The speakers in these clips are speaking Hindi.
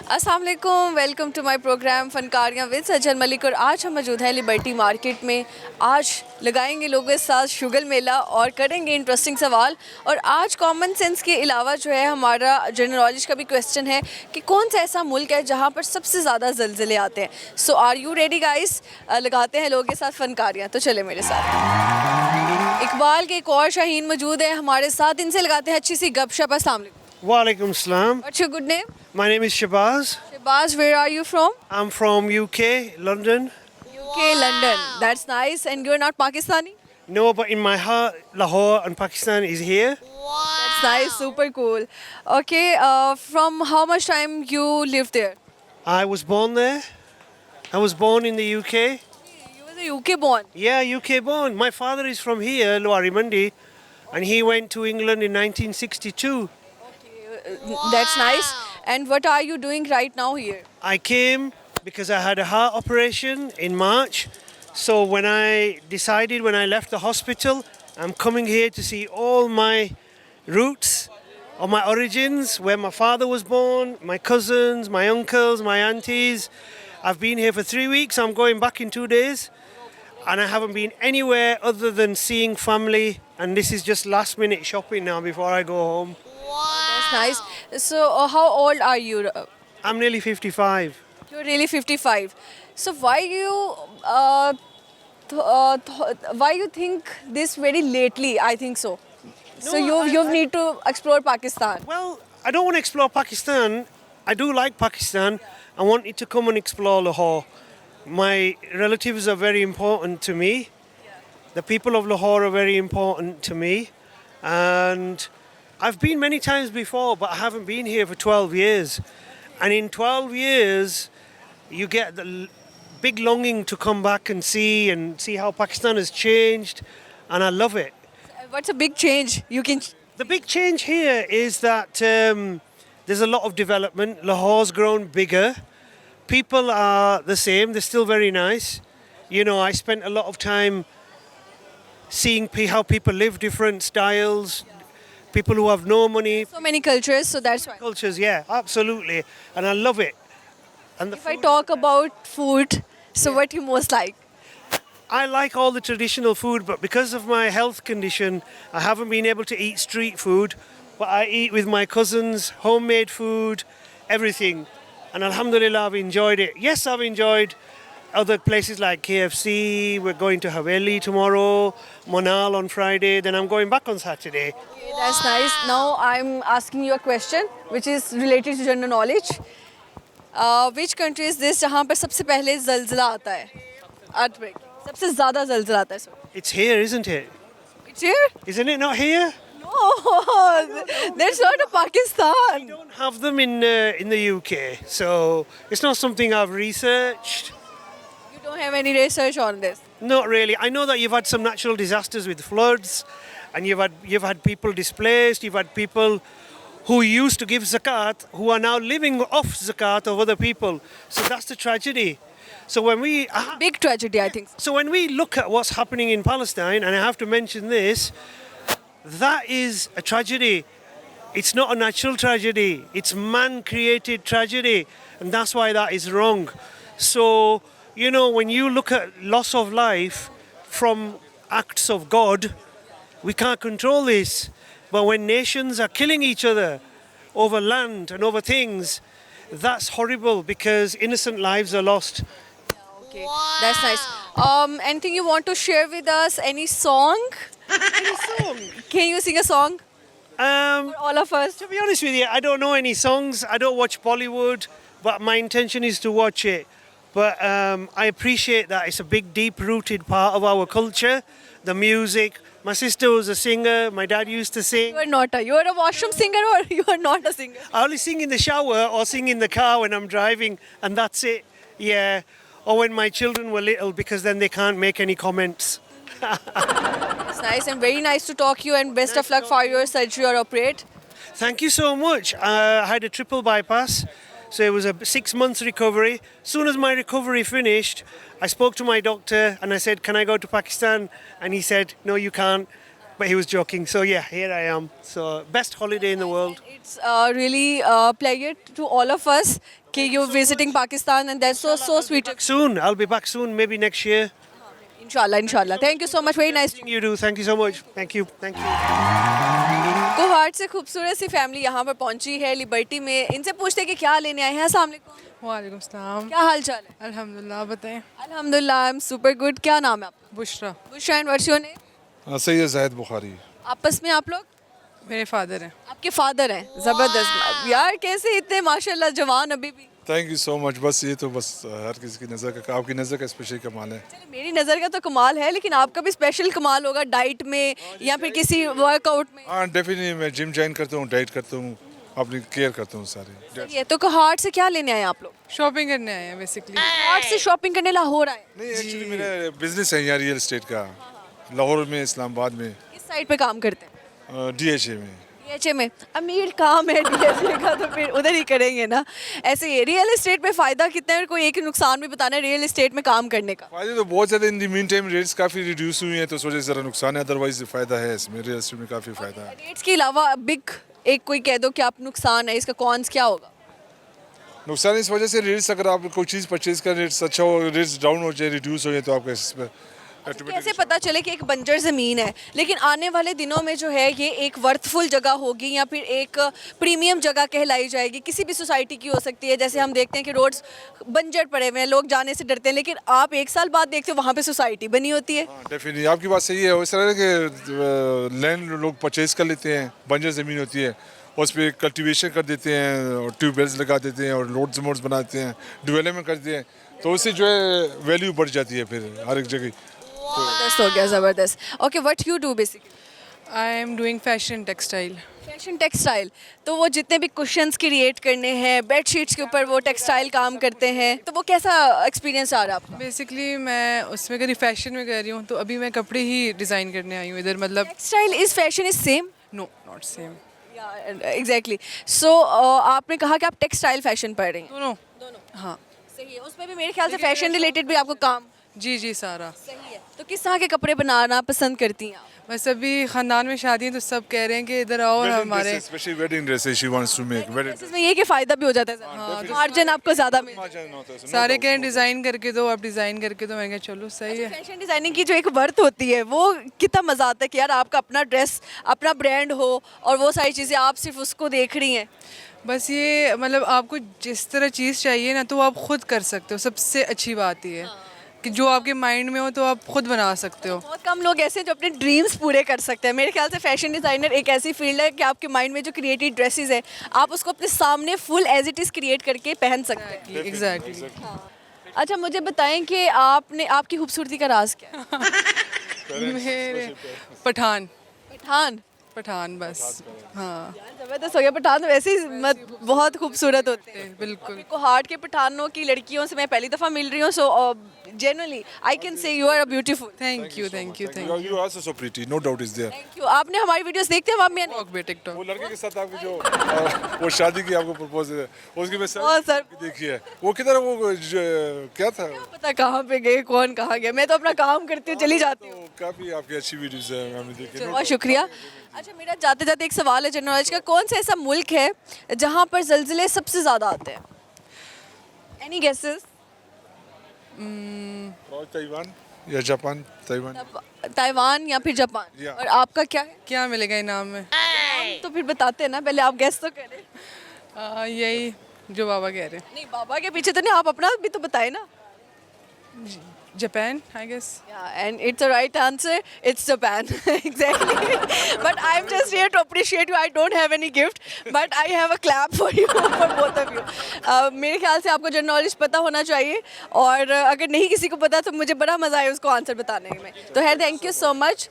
अस्सलाम वालेकुम, welcome to my program Fankariyan with Sajjan Malik. और आज हम मौजूद हैं लिबर्टी मार्केट में। आज लगाएंगे लोगों के साथ शुगल मेला और करेंगे इंटरेस्टिंग सवाल। और आज कॉमन सेंस के अलावा जो है हमारा जनरल नॉलेज का भी क्वेश्चन है कि कौन सा ऐसा मुल्क है जहाँ पर सबसे ज़्यादा ज़लज़ले आते हैं। सो आर यू रेडी गाइस? लगाते हैं लोगों के साथ फ़नकारियाँ, तो चले मेरे साथ। इकबाल के एक और शाहीन मौजूद है हमारे साथ, इनसे लगाते हैं अच्छी सी गपशप। अस्सलाम वालेकुम। Walaikum salam. What's your good name? My name is Shabazz. Shabazz, where are you from? I'm from UK, London. UK, London. That's nice. And you're not Pakistani? No, but in my heart, Lahore and Pakistan is here. That's nice. Super cool. Okay. From how much time you lived there? I was born there. I was born in the UK. You were the UK born. Yeah, UK born. My father is from here, Luari Mandi, and he went to England in 1962. That's nice. And what are you doing right now here? I came because I had a heart operation in March. So when I decided, when I left the hospital, I'm coming here to see all my roots, or my origins, where my father was born, my cousins, my uncles, my aunties. I've been here for 3 weeks. I'm going back in 2 days. And I haven't been anywhere other than seeing family. And this is just last minute shopping now before I go home. That's nice. So how old are you? I'm nearly 55. You're really 55. So why you why you think this very lately? I think so. So you need to explore Pakistan. Well, I don't want to explore Pakistan. I do like Pakistan. I wanted to come and explore Lahore. My relatives are very important to me. The people of Lahore are very important to me. And I've been many times before, but I haven't been here for 12 years. And in 12 years, you get the big longing to come back and see how Pakistan has changed. And I love it. What's a big change? You can. The big change here is that there's a lot of development. Lahore's grown bigger. People are the same. They're still very nice. You know, I spent a lot of time seeing how people live, different styles, people who have no money. So many cultures, so that's why. Cultures, yeah, absolutely. And I love it. And If I talk about food, so what you most like? I like all the traditional food, but because of my health condition, I haven't been able to eat street food. But I eat with my cousins, homemade food, everything. And alhamdulillah, I've enjoyed it. Yes, I've enjoyed other places like KFC. We're going to Haveli tomorrow, Monal on Friday. Then I'm going back on Saturday. Okay, that's nice. Now I'm asking you a question which is related to general knowledge. Which country is this जहाँ पर सबसे पहले ज़लज़ला आता है? Earthquake. सबसे ज़्यादा ज़लज़ला आता है सो. It's here, isn't it? It's here? Isn't it not here? No, that's not a Pakistan. We don't have them in the UK, so it's not something I've researched. You don't have any research on this. Not really. I know that you've had some natural disasters with floods, and you've had people displaced. You've had people who used to give zakat who are now living off zakat of other people. So that's the tragedy. So when we Big tragedy, I think. So when we look at what's happening in Palestine, and I have to mention this, that is a tragedy. It's not a natural tragedy. It's man-created tragedy, and that's why that is wrong. So, you know, when you look at loss of life from acts of God, we can't control this. But when nations are killing each other over land and over things, that's horrible because innocent lives are lost. Okay, that's nice. Anything you want to share with us? Any song? Any song? Can you sing a song for all of us? To be honest with you, I don't know any songs. I don't watch Bollywood, but my intention is to watch it. But I appreciate that it's a big, deep-rooted part of our culture, the music. My sister was a singer. My dad used to sing. You are not a. You are a washroom singer, or you are not a singer. I only sing in the shower or sing in the car when I'm driving, and that's it. Yeah. Or when my children were little, because then they can't make any comments. It's nice and very nice to talk to you, and best of luck for your surgery or operate. Thank you so much. I had a triple bypass, so it was a 6 months recovery. As soon as my recovery finished, I spoke to my doctor and I said, "Can I go to Pakistan?" And he said, "No, you can't." But he was joking. So yeah, here I am. So best holiday in the world. It's really pleasure to all of us कि you're visiting Pakistan and that's so sweet. Soon, I'll be back soon, maybe next year. Inshallah. Thank you so much. Very nice. You do. Thank you so much. Thank you. Kohat से खूबसूरत सी फैमिली यहाँ पर पहुँची है लिबर्टी में. इनसे पूछते हैं कि क्या लेने आए हैं. अस्सलाम वालेकुम. वालेकुम सलाम. क्या हाल चाल है? अल्हम्दुलिल्लाह. बताएं. अल्हम्दुलिल्लाह. I am super good. क्या नाम है आपका? बुशरा. बुशरा एंड वर्षियों ने. सैयद जाहिद बुखारी. आपस में आप लोग? मेरे फादर हैं. आपके फादर हैं. ज़बरदस्त यार. कैसे इतने माशाल्लाह जवान अभी भी. Thank you so much. बस ये तो बस हर किसी की नज़र का, आपकी नज़र का स्पेशल कमाल है. चलो मेरी नज़र का तो कमाल है लेकिन आपका भी स्पेशल कमाल होगा डाइट में या फिर किसी वर्कआउट में. हाँ डेफिनेटली मैं जिम ज्वाइन करता हूँ, डाइट करता हूँ, अपनी केयर करता हूँ सारी. ये तो कोहाट से क्या लेने आए आप लोग? शॉपिंग करने आए हैं बेसिकली. कोहाट से शॉपिंग करने लाहौर आए. नहीं एक्चुअली मेरा बिजनेस है यहाँ रियल एस्टेट का, लाहौर में, इस्लामाबाद में, किस साइड पे काम करते हैं? DHA में. DHA में. अमीर काम है DHA का तो फिर उधर ही करेंगे ना. ऐसे ही रियल एस्टेट में फ़ायदा कितना है और कोई एक नुकसान भी बताना है रियल एस्टेट में काम करने का? फायदे तो बहुत ज़्यादा. इन दी मीन टाइम रेट्स काफ़ी रिड्यूस हुई हैं तो उस वजह से ज़रा नुकसान है, अदरवाइज फ़ायदा है इसमें. रियल एस्टेट में काफ़ी फ़ायदा है. रेट्स के अलावा बिग एक कोई कह दो कि आप नुकसान है इसका कॉन्स क्या होगा? नुकसान इस वजह से रेट्स, अगर आप कोई चीज़ परचेज कर रेट्स अच्छा हो, रेट्स डाउन हो जाए, रिड्यूस हो जाए तो आपका इस पर कैसे पता चले कि एक बंजर ज़मीन है लेकिन आने वाले दिनों में जो है ये एक वर्थफुल जगह होगी या फिर एक प्रीमियम जगह कहलाई जाएगी? किसी भी सोसाइटी की हो सकती है. जैसे हम देखते हैं कि रोड्स बंजर पड़े हुए हैं, लोग जाने से डरते हैं, लेकिन आप एक साल बाद देखते हो वहाँ पे सोसाइटी बनी होती है. डेफिनेटली आपकी बात सही है. इस तरह के लैंड लोग परचेज कर लेते हैं, बंजर ज़मीन होती है, उस पर कल्टीवेशन कर देते हैं और ट्यूबवेल्स लगा देते हैं और रोड्स मोड्स बना देते हैं, डेवलपमेंट कर देते हैं, तो उससे जो है वैल्यू बढ़ जाती है फिर हर एक जगह. ज़बरदस्त हो गया. ज़बरदस्त. Okay, what you do basically? I am doing fashion textile. Fashion textile. तो वो जितने भी कुशन्स क्रिएट करने हैं, बेडशीट्स के ऊपर वो टेक्सटाइल काम करते हैं, तो वो कैसा एक्सपीरियंस आ रहा है आपका? बेसिकली मैं उसमें करी फैशन में कर रही हूँ, तो अभी मैं कपड़े ही डिज़ाइन करने आई हूँ इधर. मतलब textile is fashion is same? No not same. Exactly. So आपने कहा कि आप टेक्सटाइल फैशन पढ़ रही हैं. दोनों. हाँ सही है. उसमें भी मेरे ख्याल से फैशन रिलेटेड भी आपको काम. जी सारा. सही है. तो किस तरह के कपड़े बनाना पसंद करती हैं आप? बस अभी ख़ानदान में शादी है तो सब कह रहे हैं कि इधर आओ और हमारे specially wedding dresses she wants to make. इसमें ये कि फ़ायदा भी हो जाता है. हाँ, मार्जिन आपको ज़्यादा मिल. सारे कह रहे डिज़ाइन करके दो, आप डिज़ाइन करके दो. मैं कहा चलो सही है. फैशन डिज़ाइनिंग की जो एक वर्थ होती है वो कितना मज़ा आता है कि यार आपका अपना ड्रेस, अपना ब्रांड हो और वो सारी चीज़ें आप सिर्फ उसको देख रही हैं. बस ये मतलब आपको जिस तरह चीज़ चाहिए ना तो आप खुद कर सकते हो. सबसे अच्छी बात ये है कि जो आपके माइंड में हो तो आप खुद बना सकते हो. बहुत कम लोग ऐसे हैं जो अपने ड्रीम्स पूरे कर सकते हैं. मेरे ख्याल से फैशन डिज़ाइनर एक ऐसी फील्ड है कि आपके माइंड में जो क्रिएटिव ड्रेसेस है आप उसको अपने सामने full as it is create करके पहन सकते हैं. एग्जैक्टली. अच्छा मुझे बताएं कि आपकी खूबसूरती का राज क्या है? मेरे पठान. पठान बस. हाँ ज़बरदस्त हो गया. पठान तो वैसे ही बहुत खूबसूरत होते हैं. बिल्कुल. कोहाट के पठानों की लड़कियों से मैं पहली दफ़ा मिल रही हूँ. So genuinely I can say you are beautiful. Thank you. You are also so pretty, no doubt is there. Thank you. आपने हमारी वीडियोस देखते हैं मम्मी? ब्लॉग पे टिकटॉक. वो लड़के के साथ आपकी जो वो शादी की आपको प्रपोज है उसकी मैं सर देखी है. वो किधर वो क्या था? पता कहाँ पे गए, कौन कहाँ गया. मैं तो अपना काम करती हूँ, चली जाती हूँ. तो काफ़ी आपकी अच्छी वीडियोस है, हमने देखी. बहुत शुक्रिया. अच्छा मेरा जाते जाते एक सवाल है जनरल नॉलेज का. कौन सा ऐसा मुल्क है जहाँ पर जल्जले सबसे ज़्यादा आते हैं? Any guesses? ताइवान या जापान? ताइवान या फिर जापान. या. और आपका क्या है? क्या मिलेगा इनाम में? तो फिर बताते हैं ना, पहले आप गेस तो करें. यही जो बाबा कह रहे नहीं बाबा के पीछे तो नहीं, आप अपना भी तो बताए ना. हैं. Japan I guess. Yeah, and it's the right answer. It's Japan. Exactly. But I'm just here to appreciate you. I don't have any gift, but I have a clap for you, for both of you. मेरे ख्याल से आपको जनरल नॉलेज पता होना चाहिए और अगर नहीं किसी को पता तो मुझे बड़ा मज़ा आया उसको आंसर बताने में. तो है थैंक यू सो मच.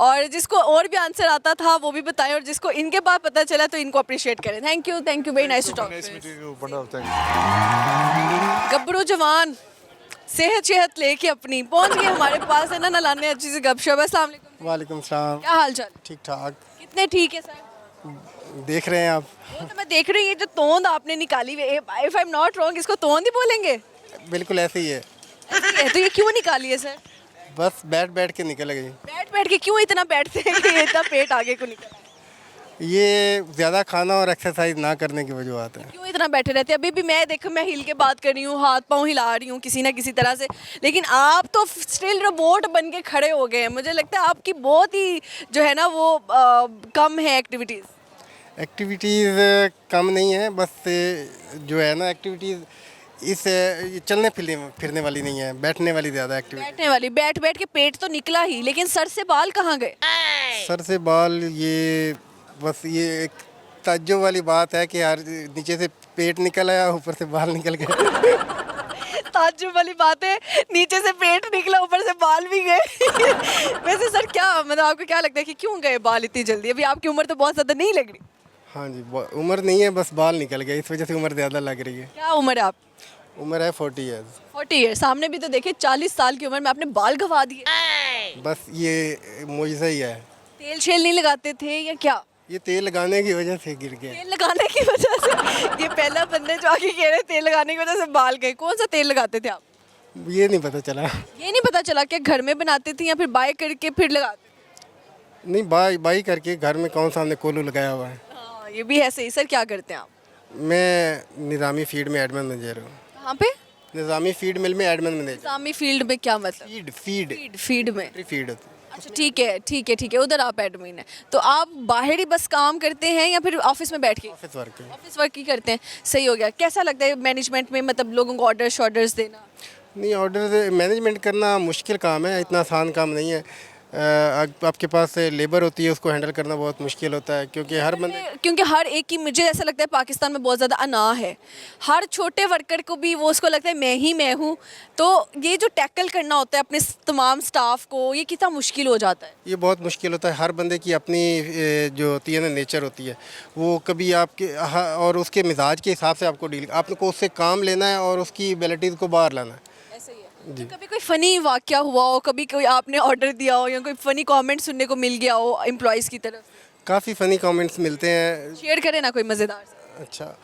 और जिसको और भी आंसर आता था वो भी बताएं और जिसको इनके बाद पता चला तो इनको अप्रिशिएट करें. Thank you very nice to talk. गब्बरू जवान सेहत लेके अपनी पहुंच गए हमारे पास है ना, नलाने अच्छी सी गपशप. अस्सलाम वालेकुम. वालेकुम सलाम. क्या हाल चाल? ठीक ठाक. कितने ठीक है सर? देख रहे हैं आप? वो तो मैं देख रही हूँ. ये जो तोंद आपने निकाली हुई, if I am not wrong, इसको तोंद ही बोलेंगे? बिल्कुल ऐसे ही है. ऐसे ही है. तो ये क्यों निकाली है सर? बस बैठ के निकल गई. बैठ बैठ के क्यों इतना बैठते हैं कि इतना पेट आगे को निकल आए? ये ज़्यादा खाना और एक्सरसाइज ना करने की वजह है। क्यों इतना बैठे रहते हैं? अभी भी मैं देखो, मैं हिल के बात कर रही हूँ, हाथ पाँव हिला रही हूँ किसी ना किसी तरह से, लेकिन आप तो स्टिल रोबोट बन के खड़े हो गए हैं। मुझे लगता है आपकी बहुत ही जो है ना वो कम है एक्टिविटीज़। एक्टिविटीज़ कम नहीं है, बस जो है ना एक्टिविटीज़ इस ये चलने फिरने वाली नहीं है, बैठने वाली ज़्यादा एक्टिविटी। बैठने वाली, बैठ बैठ के पेट तो निकला ही, लेकिन सर से बाल कहाँ गए? सर से बाल, ये बस ये एक ताज्जुब वाली बात है कि यार नीचे से पेट निकल आया, ऊपर से बाल निकल गए। ताज्जुब वाली बात है, नीचे से पेट निकला, ऊपर से बाल भी गए। वैसे सर क्या मतलब आपको क्या लगता है कि क्यों गए बाल इतनी जल्दी? अभी आपकी उम्र तो बहुत ज़्यादा नहीं लग रही। हाँ जी, उम्र नहीं है, बस बाल निकल गए, इस वजह से उम्र ज़्यादा लग रही है। क्या उम्र है आप? उम्र है 40 ईयर्स। 40 ईयर्स। सामने भी तो देखिए 40 साल की उम्र में आपने बाल गवा दिए। बस ये मुझसे ही है। तेल शेल नहीं लगाते थे या क्या? ये तेल लगाने की वजह से गिर गए। तेल लगाने की वजह से? ये पहला बंदे जो आके कह रहे तेल लगाने की वजह से बाल गए। कौन सा तेल लगाते थे आप? ये नहीं पता चला। ये नहीं पता चला क्या घर में बनाते थे या फिर बाय करके फिर लगाते थे? नहीं, बाई करके घर में कौन सा हमने कोलू लगाया हुआ है। हाँ, ये भी है सही। सर क्या करते हैं आप? मैं निज़ामी फीड में एडमिन मैनेजर हूँ। कहाँ पे? निज़ामी फीड मिल में एडमिन मैनेजर। निज़ामी फील्ड में क्या मतलब? फीड फीड में। फीड होती है। अच्छा ठीक है ठीक है ठीक है, उधर आप एडमिन हैं। तो आप बाहर ही बस काम करते हैं या फिर ऑफिस में बैठ के? ऑफिस वर्क है। ऑफिस वर्क ही करते हैं। सही हो गया। कैसा लगता है मैनेजमेंट में, मतलब लोगों को ऑर्डर्स देना? नहीं, ऑर्डर मैनेजमेंट करना मुश्किल काम है, इतना आसान काम नहीं है। आपके पास लेबर होती है, उसको हैंडल करना बहुत मुश्किल होता है, क्योंकि हर एक की, मुझे ऐसा लगता है पाकिस्तान में बहुत ज़्यादा अना है। हर छोटे वर्कर को भी वो उसको लगता है मैं हूँ। तो ये जो टैकल करना होता है अपने तमाम स्टाफ को, ये कितना मुश्किल हो जाता है? ये बहुत मुश्किल होता है। हर बंदे की अपनी जो होती है ना नेचर होती है, वो कभी आपके और उसके मिजाज के हिसाब से आपको आपको उससे काम लेना है और उसकी एबिलिटीज़ को बाहर लाना है। तो कभी कोई फ़नी वाक़या हुआ हो, कभी कोई आपने ऑर्डर दिया हो या कोई फ़नी कमेंट सुनने को मिल गया हो एम्प्लॉयज़ की तरफ? काफ़ी फ़नी कमेंट्स मिलते हैं। शेयर करें ना कोई मज़ेदार सा। अच्छा,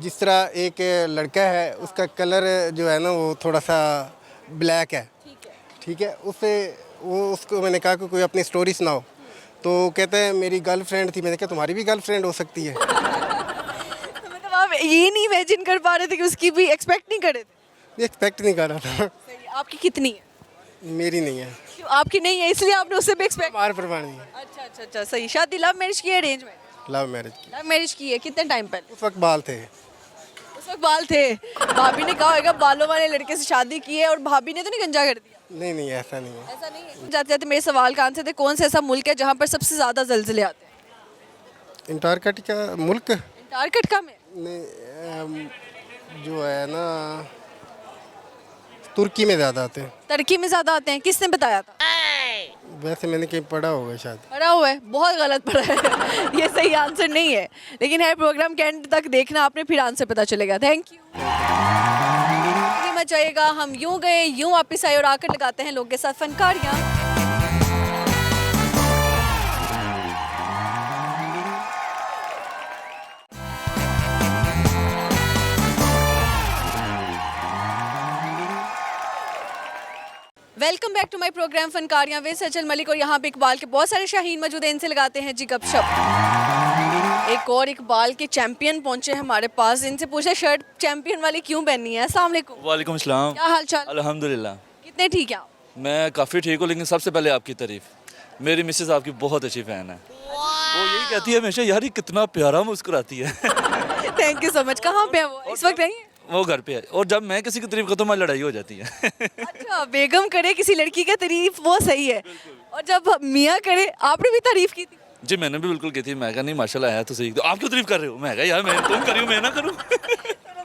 जिस तरह एक लड़का है, उसका कलर जो है ना वो थोड़ा सा ब्लैक है। ठीक है, उसको मैंने कहा कि कोई अपनी स्टोरी सुनाओ, तो कहता है मेरी गर्लफ्रेंड थी। मैंने कहा तुम्हारी भी गर्लफ्रेंड हो सकती है। तो मतलब आप ये नहीं इमेजिन कर पा रहे थे कि उसकी भी एक्सपेक्ट नहीं कर रहे थे? एक्सपेक्ट नहीं कर रहा था। सही है। आपकी कितनी है? मेरी नहीं है। क्यों, आपकी नहीं है इसलिए आपने उससे भी एक्सपेक्ट? हमारे परवाह नहीं है। अच्छा अच्छा अच्छा, सही। शादी लव मैरिज की है, अरेंज में? लव मैरिज की। लव मैरिज की है। कितने टाइम पहले? उस वक्त बाल थे। उस वक्त बाल थे। भाभी ने कहा होगा बालों वाले लड़के से शादी की है, और भाभी ने तो नहीं गंजा कर दिया? नहीं, ऐसा नहीं है। ऐसा नहीं है। जाते जाते मेरे सवाल का आंसर थे, कौन सा ऐसा मुल्क है जहाँ पर सबसे ज़्यादा ज़लज़ले आते हैं? अंटार्कटिका मुल्क अंटार्कटिका में? नहीं, जो है ना तुर्की में ज़्यादा आते हैं। तुर्की में ज़्यादा आते हैं? किसने बताया था? वैसे मैंने कहीं पढ़ा होगा शायद। पढ़ा हुआ है? बहुत गलत पढ़ा है। ये सही आंसर नहीं है, लेकिन है प्रोग्राम के एंड तक देखना आपने, फिर आंसर पता चलेगा। Thank you. मत जाइएगा, हम यूं गए यूं वापस आए और आकर लगाते हैं लोगों के साथ Fankariyan. Welcome back to my program Fankariyan with Sajal Malik, और यहाँ पे इकबाल के बहुत सारे शाहीन मौजूद हैं, इनसे लगाते हैं जी गपशप। एक और इकबाल के चैंपियन पहुंचे हैं हमारे पास, इनसे पूछे शर्ट चैंपियन वाली क्यों पहननी है? अस्सलाम वालेकुम। वालेकुम सलाम। क्या हाल चाल? अल्हम्दुलिल्लाह। कितने ठीक है आप? मैं काफ़ी ठीक हूँ, लेकिन सबसे पहले आपकी तारीफ। मेरी मिसेस आपकी बहुत अच्छी फ़ैन है। वो यही कहती है हमेशा, यार ये कितना प्यारा मुस्कुराती है। Thank you so much. कहाँ पे है वो इस वक्त? नहीं है? वो घर पे है, और जब मैं किसी की तारीफ करता हूँ हमारी लड़ाई हो जाती है। अच्छा, बेगम करे किसी लड़की की तारीफ वो सही है, और जब मियाँ करे, आपने भी तारीफ की थी? जी मैंने भी बिल्कुल की थी। मैं कहा नहीं माशाल्लाह आया तो सही, तो आप क्यों तारीफ कर रहे हो? मैं कहा यार मैं तुम करियो मैं ना करूँ।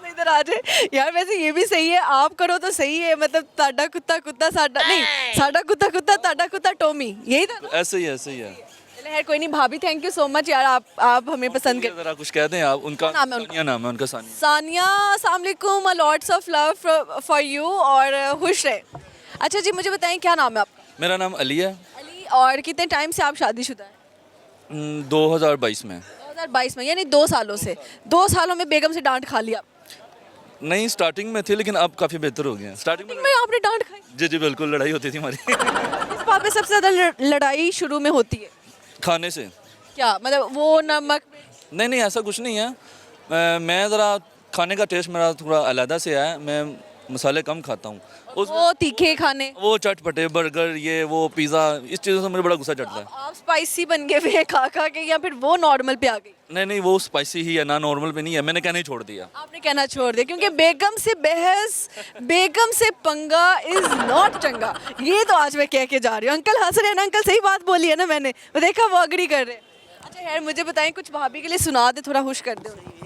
इधर आ जाए यार। वैसे ये भी सही है, आप करो तो सही है, मतलब ताड़ा कुत्ता कुत्ता साडा नहीं, साडा कुत्ता कुत्ता ताड़ा कुत्ता टोमी, यही था ना? ऐसे ही है। चले यार, कोई नहीं। भाभी थैंक यू सो मच यार, आप हमें पसंद कर। जरा कुछ कह दें आप। उनका नाम है उनका? सानिया नाम है उनका, सानिया। सानिया, अस्सलाम वालेकुम, lots of love for you, और खुश रहे। अच्छा जी, मुझे बताएं क्या नाम है आपका? मेरा नाम अली है। अली। और कितने टाइम से आप शादीशुदा हैं? 2022 में। 2022 में, यानी 2 सालों से। 2 सालों में बेगम से डांट खा लिया? नहीं, स्टार्टिंग में थे, लेकिन अब काफ़ी बेहतर हो गया। स्टार्टिंग में आपने डांट खाई? जी बिल्कुल, लड़ाई होती थी हमारी। इस वहाँ पे सबसे ज़्यादा लड़ाई शुरू में होती है? खाने से। क्या मतलब वो नमक में? नहीं ऐसा कुछ नहीं है। मैं ज़रा खाने का टेस्ट मेरा थोड़ा अलग से है, मैं मसाले कम खाता हूँ। वो तीखे खाने? वो चटपटे बर्गर, ये वो पिज़्ज़ा, इस चीज़ों से मुझे बड़ा गुस्सा चढ़ता है। आप स्पाइसी बन गए हुए हैं खा खा के, या फिर वो नॉर्मल पे आ गई? नहीं वो स्पाइसी ही है ना, नॉर्मल पे नहीं है। मैंने कहना ही छोड़ दिया। आपने कहना छोड़ दिया क्योंकि बेगम से बहस, बेगम से पंगा इज नॉट चंगा। ये तो आज मैं कह के जा रही हूँ। अंकल हंस रहे हैं ना, अंकल सही बात बोली है ना मैंने, वो देखा वो अग्री कर रहे हैं। अच्छा यार मुझे बताएं, कुछ भाभी के लिए सुना दे, थोड़ा खुश कर दे उन्हें।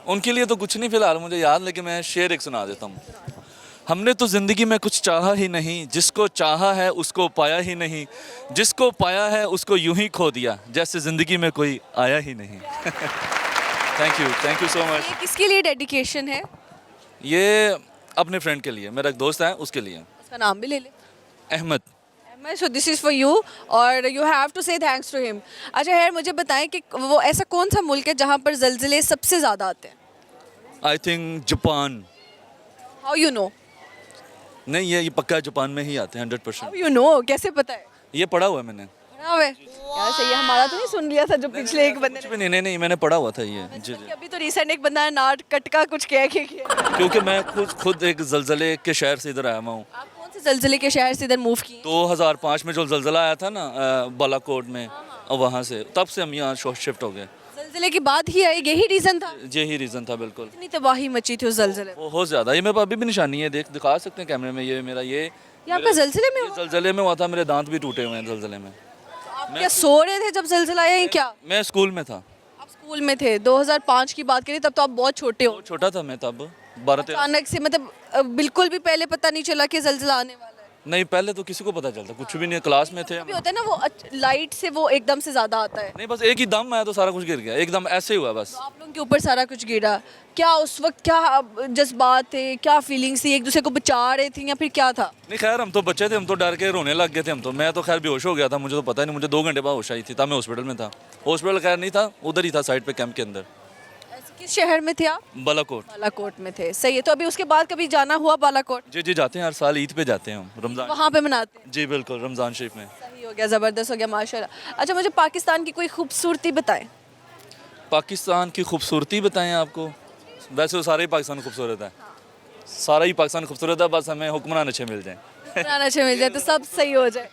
उनके लिए तो कुछ नहीं फिलहाल मुझे याद, लेकिन मैं शेर एक सुना देता हूँ। हमने तो ज़िंदगी में कुछ चाहा ही नहीं, जिसको चाहा है उसको पाया ही नहीं, जिसको पाया है उसको यूं ही खो दिया, जैसे ज़िंदगी में कोई आया ही नहीं। Thank you so much. ये किसके लिए डेडिकेशन है? ये अपने फ्रेंड के लिए, मेरा एक दोस्त है उसके लिए, उसका नाम भी ले ले। Ahmed. So this is for you और you have to say thanks to him. अच्छा यार मुझे बताएं कि वो ऐसा कौन सा मुल्क है जहाँ पर ज़लज़ले सबसे ज़्यादा आते हैं? I think Japan. How you know? नहीं ये पक्का जापान में ही आते हैं 100%। हाउ यू नो, कैसे पता है? ये पढ़ा हुआ है मैंने। पढ़ा हुआ है? यार सही है, हमारा तो नहीं सुन लिया था जो पिछले एक बंदे कुछ भी नहीं मैंने पढ़ा हुआ था ये। जी ने। अभी तो रिसेंट एक बंदा ने नाट कटका कुछ कह के किया। क्योंकि मैं खुद एक ज़लज़ले के शहर से इधर आया हुआ हूँ। आप कौन से ज़लज़ले के शहर से इधर मूव किए? 2005 में जो ज़लज़ला आया था ना बालाकोट में, और वहाँ से तब से हम यहाँ शिफ्ट हो गए। ज़लज़ले के बाद ही आए, यही रीज़न था? यही रीज़न था बिल्कुल। इतनी तबाही मची थी उस ज़लज़ले में। बहुत ज़्यादा। ये मेरे पास अभी भी निशानी है, दिखा सकते हैं कैमरे में। ये मेरा ये आपका ज़लज़ले में हुआ? ज़लज़ले में हुआ था, मेरे दांत भी टूटे हुए हैं ज़लज़ले में। आप क्या सो रहे थे जब ज़लज़ला आया या क्या? मैं स्कूल में था। आप स्कूल में थे? 2005 की बात करें तब तो आप बहुत छोटे हो। छोटा था मैं तब, 12-13। अचानक से मतलब बिल्कुल भी पहले पता नहीं चला कि ज़लज़ला आने वाला है? नहीं पहले तो किसी को पता चलता, कुछ भी नहीं, क्लास में थे। भी होता है ना वो लाइट से वो एकदम से ज़्यादा आता है। नहीं बस एक ही दम आया तो सारा कुछ गिर गया, एकदम ऐसे ही हुआ बस। तो आप लोगों के ऊपर सारा कुछ गिरा। क्या उस वक्त क्या जज्बात थे, क्या फीलिंग्स थी? एक दूसरे को बचा रहे थे या फिर क्या था? नहीं खैर हम तो बच्चे थे, हम तो डर के रोने लग गए थे हम तो। मैं तो खैर बेहोश हो गया था, मुझे तो पता नहीं, मुझे 2 घंटे बाद होश आई थी, तब मैं हॉस्पिटल में था। हॉस्पिटल खैर नहीं था, उधर ही था साइड पे कैंप के अंदर। किस शहर में थे आप? बालाकोट। बालाकोट में थे, सही है। तो अभी उसके बाद कभी जाना हुआ बालाकोट? जी जाते हैं, हर साल ईद पे जाते हैं हम, रमज़ान। वहाँ पे मनाते हैं? जी बिल्कुल, रमज़ान शरीफ में। सही हो गया, ज़बरदस्त हो गया माशाल्लाह। अच्छा मुझे पाकिस्तान की कोई खूबसूरती बताएं। पाकिस्तान की खूबसूरती बताएं आपको? वैसे तो सारा ही पाकिस्तान खूबसूरत है, सारा ही पाकिस्तान खूबसूरत है, बस हमें हुक्मरान अच्छे मिल जाएं। हुक्मरान अच्छे मिल जाए तो सब सही हो जाए।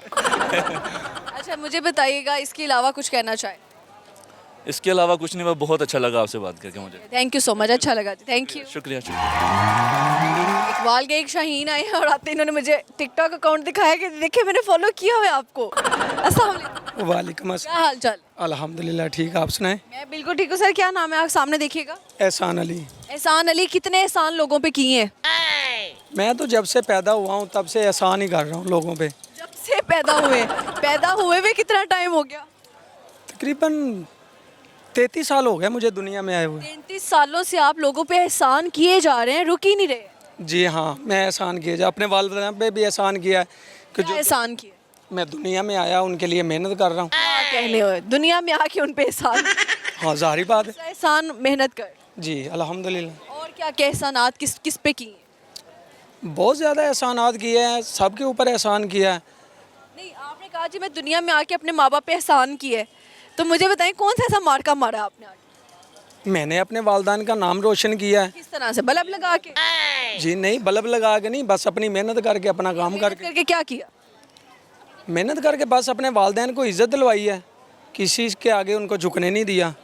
अच्छा मुझे बताइएगा इसके अलावा कुछ कहना चाहें? इसके अलावा कुछ नहीं, बस बहुत अच्छा लगा आपसे बात करके मुझे। थैंक यू सो मच, अच्छा लगा जी, थैंक यू। शुक्रिया। इकबाल के एक शाहीन आए हैं और आते इन्होंने मुझे टिकटॉक अकाउंट दिखाया कि देखिए मैंने फॉलो किया हुआ है आपको। अस्सलाम वालेकुम। वालेकुम क्या अस्सलाम। हाल चाल? अल्हम्दुलिल्लाह ठीक, आप सुनाएं? मैं बिल्कुल ठीक हूँ सर। क्या नाम है? आप सामने देखिएगा। एहसान अली। एहसान अली, कितने एहसान लोगों पे किए हैं? मैं तो जब से पैदा हुआ हूँ तब से एहसान ही कर रहा हूँ लोगों पे। जब से पैदा हुए कितना टाइम हो गया? तकरीबन 33 साल हो गए मुझे दुनिया में आए हुए। 33 सालों से आप लोगों पे एहसान किए जा रहे हैं, रुक ही नहीं रहे। जी हाँ, मैं एहसान किया जा, अपने वालिदैन पे भी एहसान किया है कि क्या जो एहसान किए? मैं दुनिया में आया उनके लिए मेहनत कर रहा हूँ। क्या कहने हो, दुनिया में आके उन पे एहसान? हाँ जाहिर बात है। एहसान मेहनत कर। जी अल्हम्दुलिल्लाह। और क्या क्या एहसानात किस किस पे किए? बहुत ज़्यादा एहसानात किए हैं, सबके ऊपर एहसान किया है। नहीं आपने कहा जी मैं दुनिया में आके अपने माँ बाप पे एहसान किया है, तो मुझे बताएं कौन सा ऐसा मार्का मारा आपने आके? मैंने अपने वालिदैन का नाम रोशन किया है। किस तरह से? बल्ब लगा के? जी नहीं, बल्ब लगा के नहीं, बस अपनी मेहनत करके, अपना काम करके क्या किया? मेहनत करके बस अपने वालिदैन को इज़्ज़त दिलवाई है, किसी के आगे उनको झुकने नहीं दिया।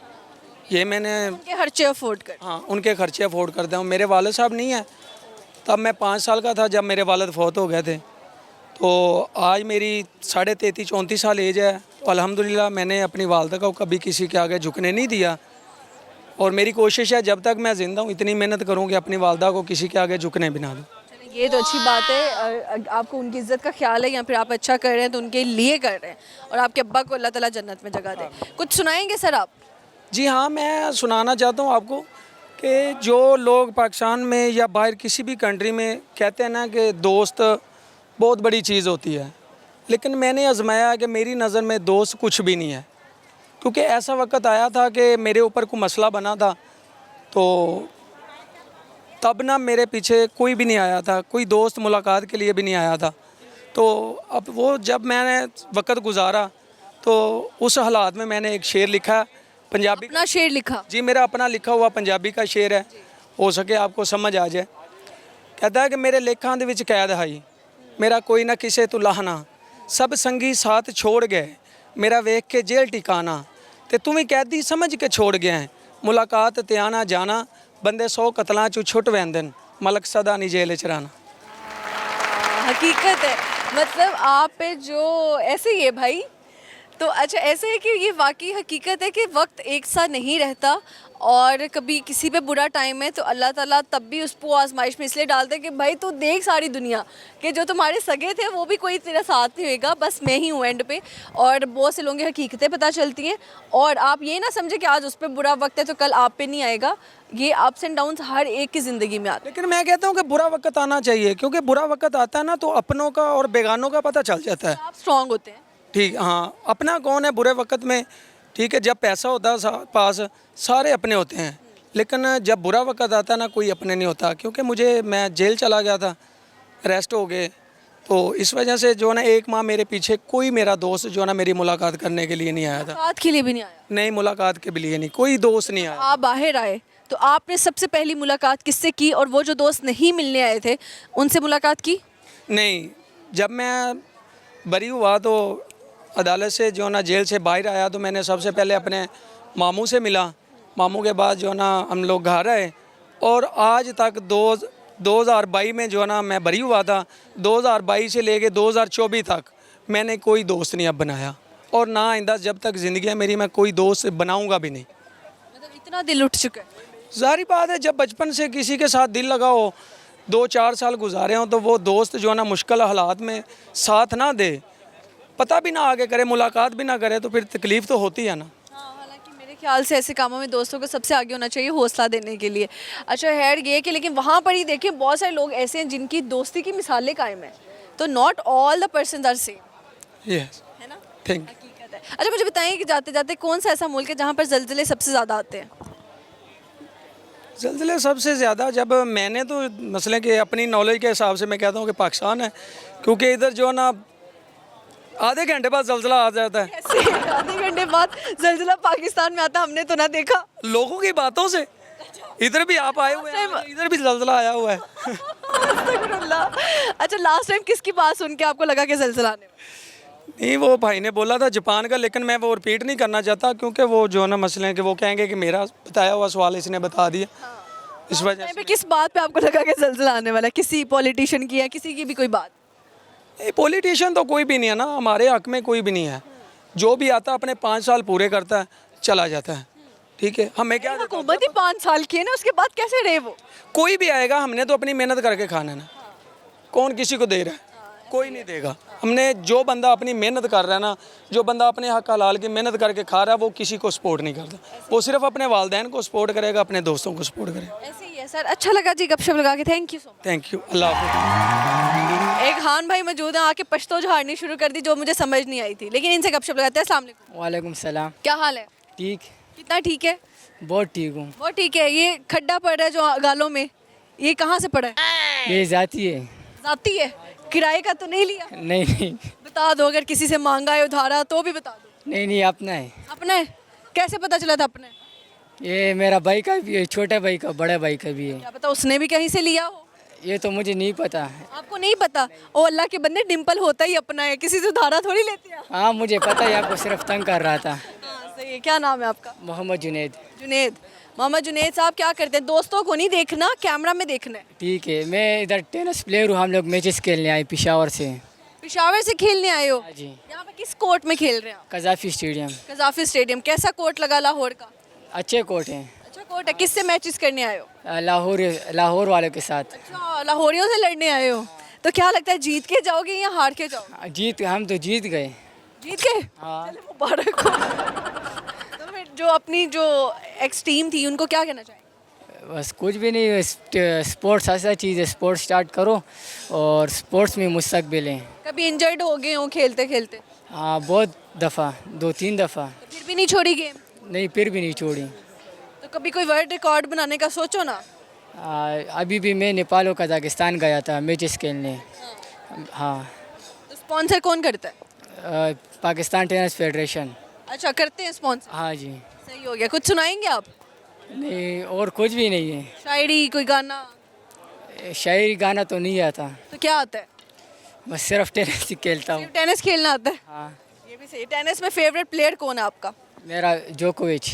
ये मैंने उनके खर्चे अफोर्ड कर। हाँ उनके खर्चे अफोर्ड करता हूँ। मेरे वालिद साहब नहीं है, तब मैं 5 साल का था जब मेरे वालिद फौत हो गए थे। तो आज मेरी 33-34 साल एज है, तो अल्हम्दुलिल्लाह मैंने अपनी वालदा को कभी किसी के आगे झुकने नहीं दिया। और मेरी कोशिश है जब तक मैं ज़िंदा हूँ इतनी मेहनत करूँ कि अपनी वालदा को किसी के आगे झुकने भी ना दूँ। ये तो अच्छी बात है, आपको उनकी इज्जत का ख्याल है या फिर आप अच्छा कर रहे हैं तो उनके लिए कर रहे हैं, और आपके अब्बा को अल्लाह ताला जन्नत में जगह दे। कुछ सुनाएंगे सर आप? जी हाँ, मैं सुनाना चाहता हूँ आपको कि जो लोग पाकिस्तान में या बाहर किसी भी कंट्री में कहते हैं ना कि दोस्त बहुत बड़ी चीज़ होती है, लेकिन मैंने आजमाया कि मेरी नज़र में दोस्त कुछ भी नहीं है। क्योंकि ऐसा वक्त आया था कि मेरे ऊपर कोई मसला बना था, तो तब ना मेरे पीछे कोई भी नहीं आया था, कोई दोस्त मुलाकात के लिए भी नहीं आया था। तो अब वो जब मैंने वक्त गुजारा तो उस हालात में मैंने एक शेर लिखा पंजाबी अपना शेर लिखा। जी, मेरा अपना लिखा हुआ पंजाबी का शेर है, हो सके आपको समझ आ जाए। कहता है कि मेरे लेखां ਦੇ ਵਿੱਚ कैद हाई, मेरा कोई ना किसे तू लाहना, सब संगी साथ छोड़ गए, मेरा वेख के जेल ठिकाना, ते तू भी कैदी समझ के छोड़ गया है, मुलाकात ते आना जाना, बंदे 100 कतलां चों छुट वैंदन, मलक सदा नहीं जेल च रहना। हकीकत है, मतलब आप पे जो ऐसे ही है भाई। तो अच्छा ऐसे है कि ये वाकई हकीकत है कि वक्त एक सा नहीं रहता, और कभी किसी पे बुरा टाइम है तो अल्लाह ताला तब भी उसको आजमाइश में इसलिए डालते हैं कि भाई तू देख सारी दुनिया कि जो तुम्हारे सगे थे वो भी कोई तेरा साथ नहीं होएगा, बस मैं ही हूँ एंड पे। और बहुत से लोगों की हकीकतें पता चलती हैं, और आप ये ना समझे कि आज उस पर बुरा वक्त है तो कल आप पे नहीं आएगा। ये अप्स एंड डाउन्स हर एक की ज़िंदगी में आते हैं। लेकिन मैं कहता हूँ कि बुरा वक्त आना चाहिए, क्योंकि बुरा वक्त आता है ना तो अपनों का और बेगानों का पता चल जाता है। आप स्ट्रांग होते हैं। ठीक, हाँ, अपना कौन है बुरे वक्त में, ठीक है, जब पैसा होता है पास सारे अपने होते हैं, लेकिन जब बुरा वक्त आता है ना कोई अपने नहीं होता। क्योंकि मैं जेल चला गया था, अरेस्ट हो गए, तो इस वजह से जो है ना 1 माह मेरे पीछे कोई मेरा दोस्त जो है ना मेरी मुलाकात करने के लिए नहीं आया था। मुलाकात के लिए भी नहीं आया? नहीं, मुलाकात के लिए नहीं, कोई दोस्त नहीं आया। आप बाहर आए तो आपने सबसे पहली मुलाकात किससे की, और वो जो दोस्त नहीं मिलने आए थे उनसे मुलाकात की? नहीं, जब मैं बरी हुआ तो अदालत से जो ना जेल से बाहर आया तो मैंने सबसे पहले अपने मामू से मिला। मामू के बाद जो ना हम लोग घर आए, और आज तक 2022 में जो ना मैं बरी हुआ था, 2022 से लेके 2024 तक मैंने कोई दोस्त नहीं अब बनाया, और ना आइंदा जब तक ज़िंदगी है मेरी मैं कोई दोस्त बनाऊंगा भी नहीं। मतलब इतना दिल उठ चुका है? ज़ाहिर बात है, जब बचपन से किसी के साथ दिल लगा हो, 2-4 साल गुजारे हों, तो वो दोस्त जो है ना मुश्किल हालात में साथ ना दे, पता भी ना आगे करे, मुलाकात भी ना करे, तो फिर तकलीफ़ तो होती है ना। हाँ, हालांकि मेरे ख्याल से ऐसे कामों में दोस्तों को सबसे आगे होना चाहिए हौसला देने के लिए। अच्छा खैर ये कि लेकिन वहाँ पर ही देखिए बहुत सारे लोग ऐसे हैं जिनकी दोस्ती की मिसालें कायम हैं, तो not all the person are same, yes, है ना? Thank you. हकीकत है। अच्छा मुझे बताइए कि जाते जाते कौन सा ऐसा मुल्क है जहाँ पर ज़लज़ले सबसे ज़्यादा आते हैं? ज़लज़ले सबसे ज़्यादा, जब मैंने तो मसले के अपनी नॉलेज के हिसाब से मैं कहता हूँ कि पाकिस्तान है, क्योंकि इधर जो है ना आधे घंटे बाद ज़लज़ला आ जाता है। ऐसे आधे घंटे बाद ज़लज़ला पाकिस्तान में आता, हमने तो ना देखा। लोगों की बातों से, इधर भी आप आए हुए हैं, इधर भी ज़लज़ला आया हुआ है। अस्तगफुरुल्लाह। अच्छा लास्ट टाइम किसकी बात सुन के आपको लगा कि ज़लज़ला आने वाला? नहीं, वो भाई ने बोला था जापान का, लेकिन मैं वो रिपीट नहीं करना चाहता, क्योंकि वो जो है ना मसले हैं कि वो कहेंगे कि मेरा बताया हुआ सवाल इसने बता दिया, इस वजह से। किस बात पे आपको लगा कि ज़लज़ला आने वाला है? किसी पॉलिटिशियन की या किसी की भी कोई बात? पॉलिटिशियन तो कोई भी नहीं है ना, हमारे हक में कोई भी नहीं है। जो भी आता अपने 5 साल पूरे करता है चला जाता है, ठीक है। हमें क्या, हुकूमत ही 5 साल की है ना, उसके बाद कैसे रहे वो? कोई भी आएगा, हमने तो अपनी मेहनत करके खाना है ना, कौन किसी को दे रहा है? कोई नहीं देगा। हमने जो बंदा अपनी मेहनत कर रहा है ना, जो बंदा अपने हक हलाल की मेहनत करके खा रहा है, वो किसी को सपोर्ट नहीं करता, वो सिर्फ अपने वालिदैन को सपोर्ट करेगा, अपने दोस्तों को सपोर्ट करेगा। ऐसे ही है सर। अच्छा लगा जी गपशप लगा के, thank you so much. Thank you, अल्लाह हाफ़िज़। एक खान भाई मौजूद हैं, आके पश्तो झाड़नी शुरू कर दी जो मुझे समझ नहीं आई थी, लेकिन इनसे गपशप लगाते हैं। अस्सलाम वालेकुम। वालेकुम सलाम। क्या हाल है? ठीक, कितना ठीक है? बहुत ठीक हूँ। बहुत ठीक है। ये खड्डा पड़ रहा है जो गालों में, ये कहाँ से पड़ा है? ये जाती है? जाती है? किराए का तो नहीं लिया? नहीं नहीं बता दो, अगर किसी से मांगा है उधारा तो भी बता दो। नहीं नहीं, अपना है। अपना है? कैसे पता चला था अपने? ये मेरा भाई का भी है, छोटे भाई का, बड़े भाई का भी है। क्या पता उसने भी कहीं से लिया हो? ये तो मुझे नहीं पता है। आपको नहीं पता? ओ अल्लाह के बंदे, डिम्पल होता ही अपना है, किसी से उधारा थोड़ी लेते हैं। हाँ मुझे पता है, आपको सिर्फ तंग कर रहा था। हाँ सही है। क्या नाम है आपका? मोहम्मद जुनैद। जुनैद। मोहम्मद जुनैद साहब क्या करते हैं? दोस्तों को नहीं देखना, कैमरा में देखना है। ठीक है, मैं इधर टेनिस प्लेयर हूँ, हम लोग मैचेस खेलने आए पेशावर से। पेशावर से खेलने आए हो? हाँ जी। यहाँ पे किस कोर्ट में खेल रहे हैं आप? कजाफी स्टेडियम। कजाफी स्टेडियम। कैसा कोर्ट लगा लाहौर का? अच्छे कोर्ट हैं। अच्छा कोर्ट है। किससे मैचेस करने आए हो? लाहौर वालों के साथ। अच्छा लाहौरियों से लड़ने आए हो, तो क्या लगता है जीत के जाओगे या हार के जाओगे? हम तो जीत गए। जीत गए? हाँ। चलो मुबारक हो। तो फिर जो अपनी जो एक्स टीम थी उनको क्या कहना चाहेंगे? बस कुछ भी नहीं, स्पोर्ट्स ऐसा चीज़ है, स्पोर्ट्स स्टार्ट करो और स्पोर्ट्स में मुस्तकबिल है। कभी इंजर्ड हो गए हो खेलते खेलते? हाँ बहुत दफ़ा, 2-3 दफ़ा। तो फिर भी नहीं छोड़ी गेम? नहीं, फिर भी नहीं छोड़ी। तो कभी कोई वर्ल्ड रिकॉर्ड बनाने का सोचो ना। अभी भी मैं नेपाल और कजाकिस्तान गया था मैचेस खेलने। हाँ। स्पॉन्सर कौन करता है? Pakistan tennis federation. अच्छा, करते हैं स्पॉन्सर। हाँ जी। सही हो गया। कुछ सुनाएंगे आप? नहीं, और कुछ भी नहीं है। शायरी, कोई गाना? शायरी गाना तो नहीं आता, तो क्या आता है? बस सिर्फ टेनिस ही खेलता हूँ। सिर्फ टेनिस खेलना आता है? हाँ, ये भी सही। टेनिस में फेवरेट प्लेयर कौन है आपका? मेरा जोकोविच।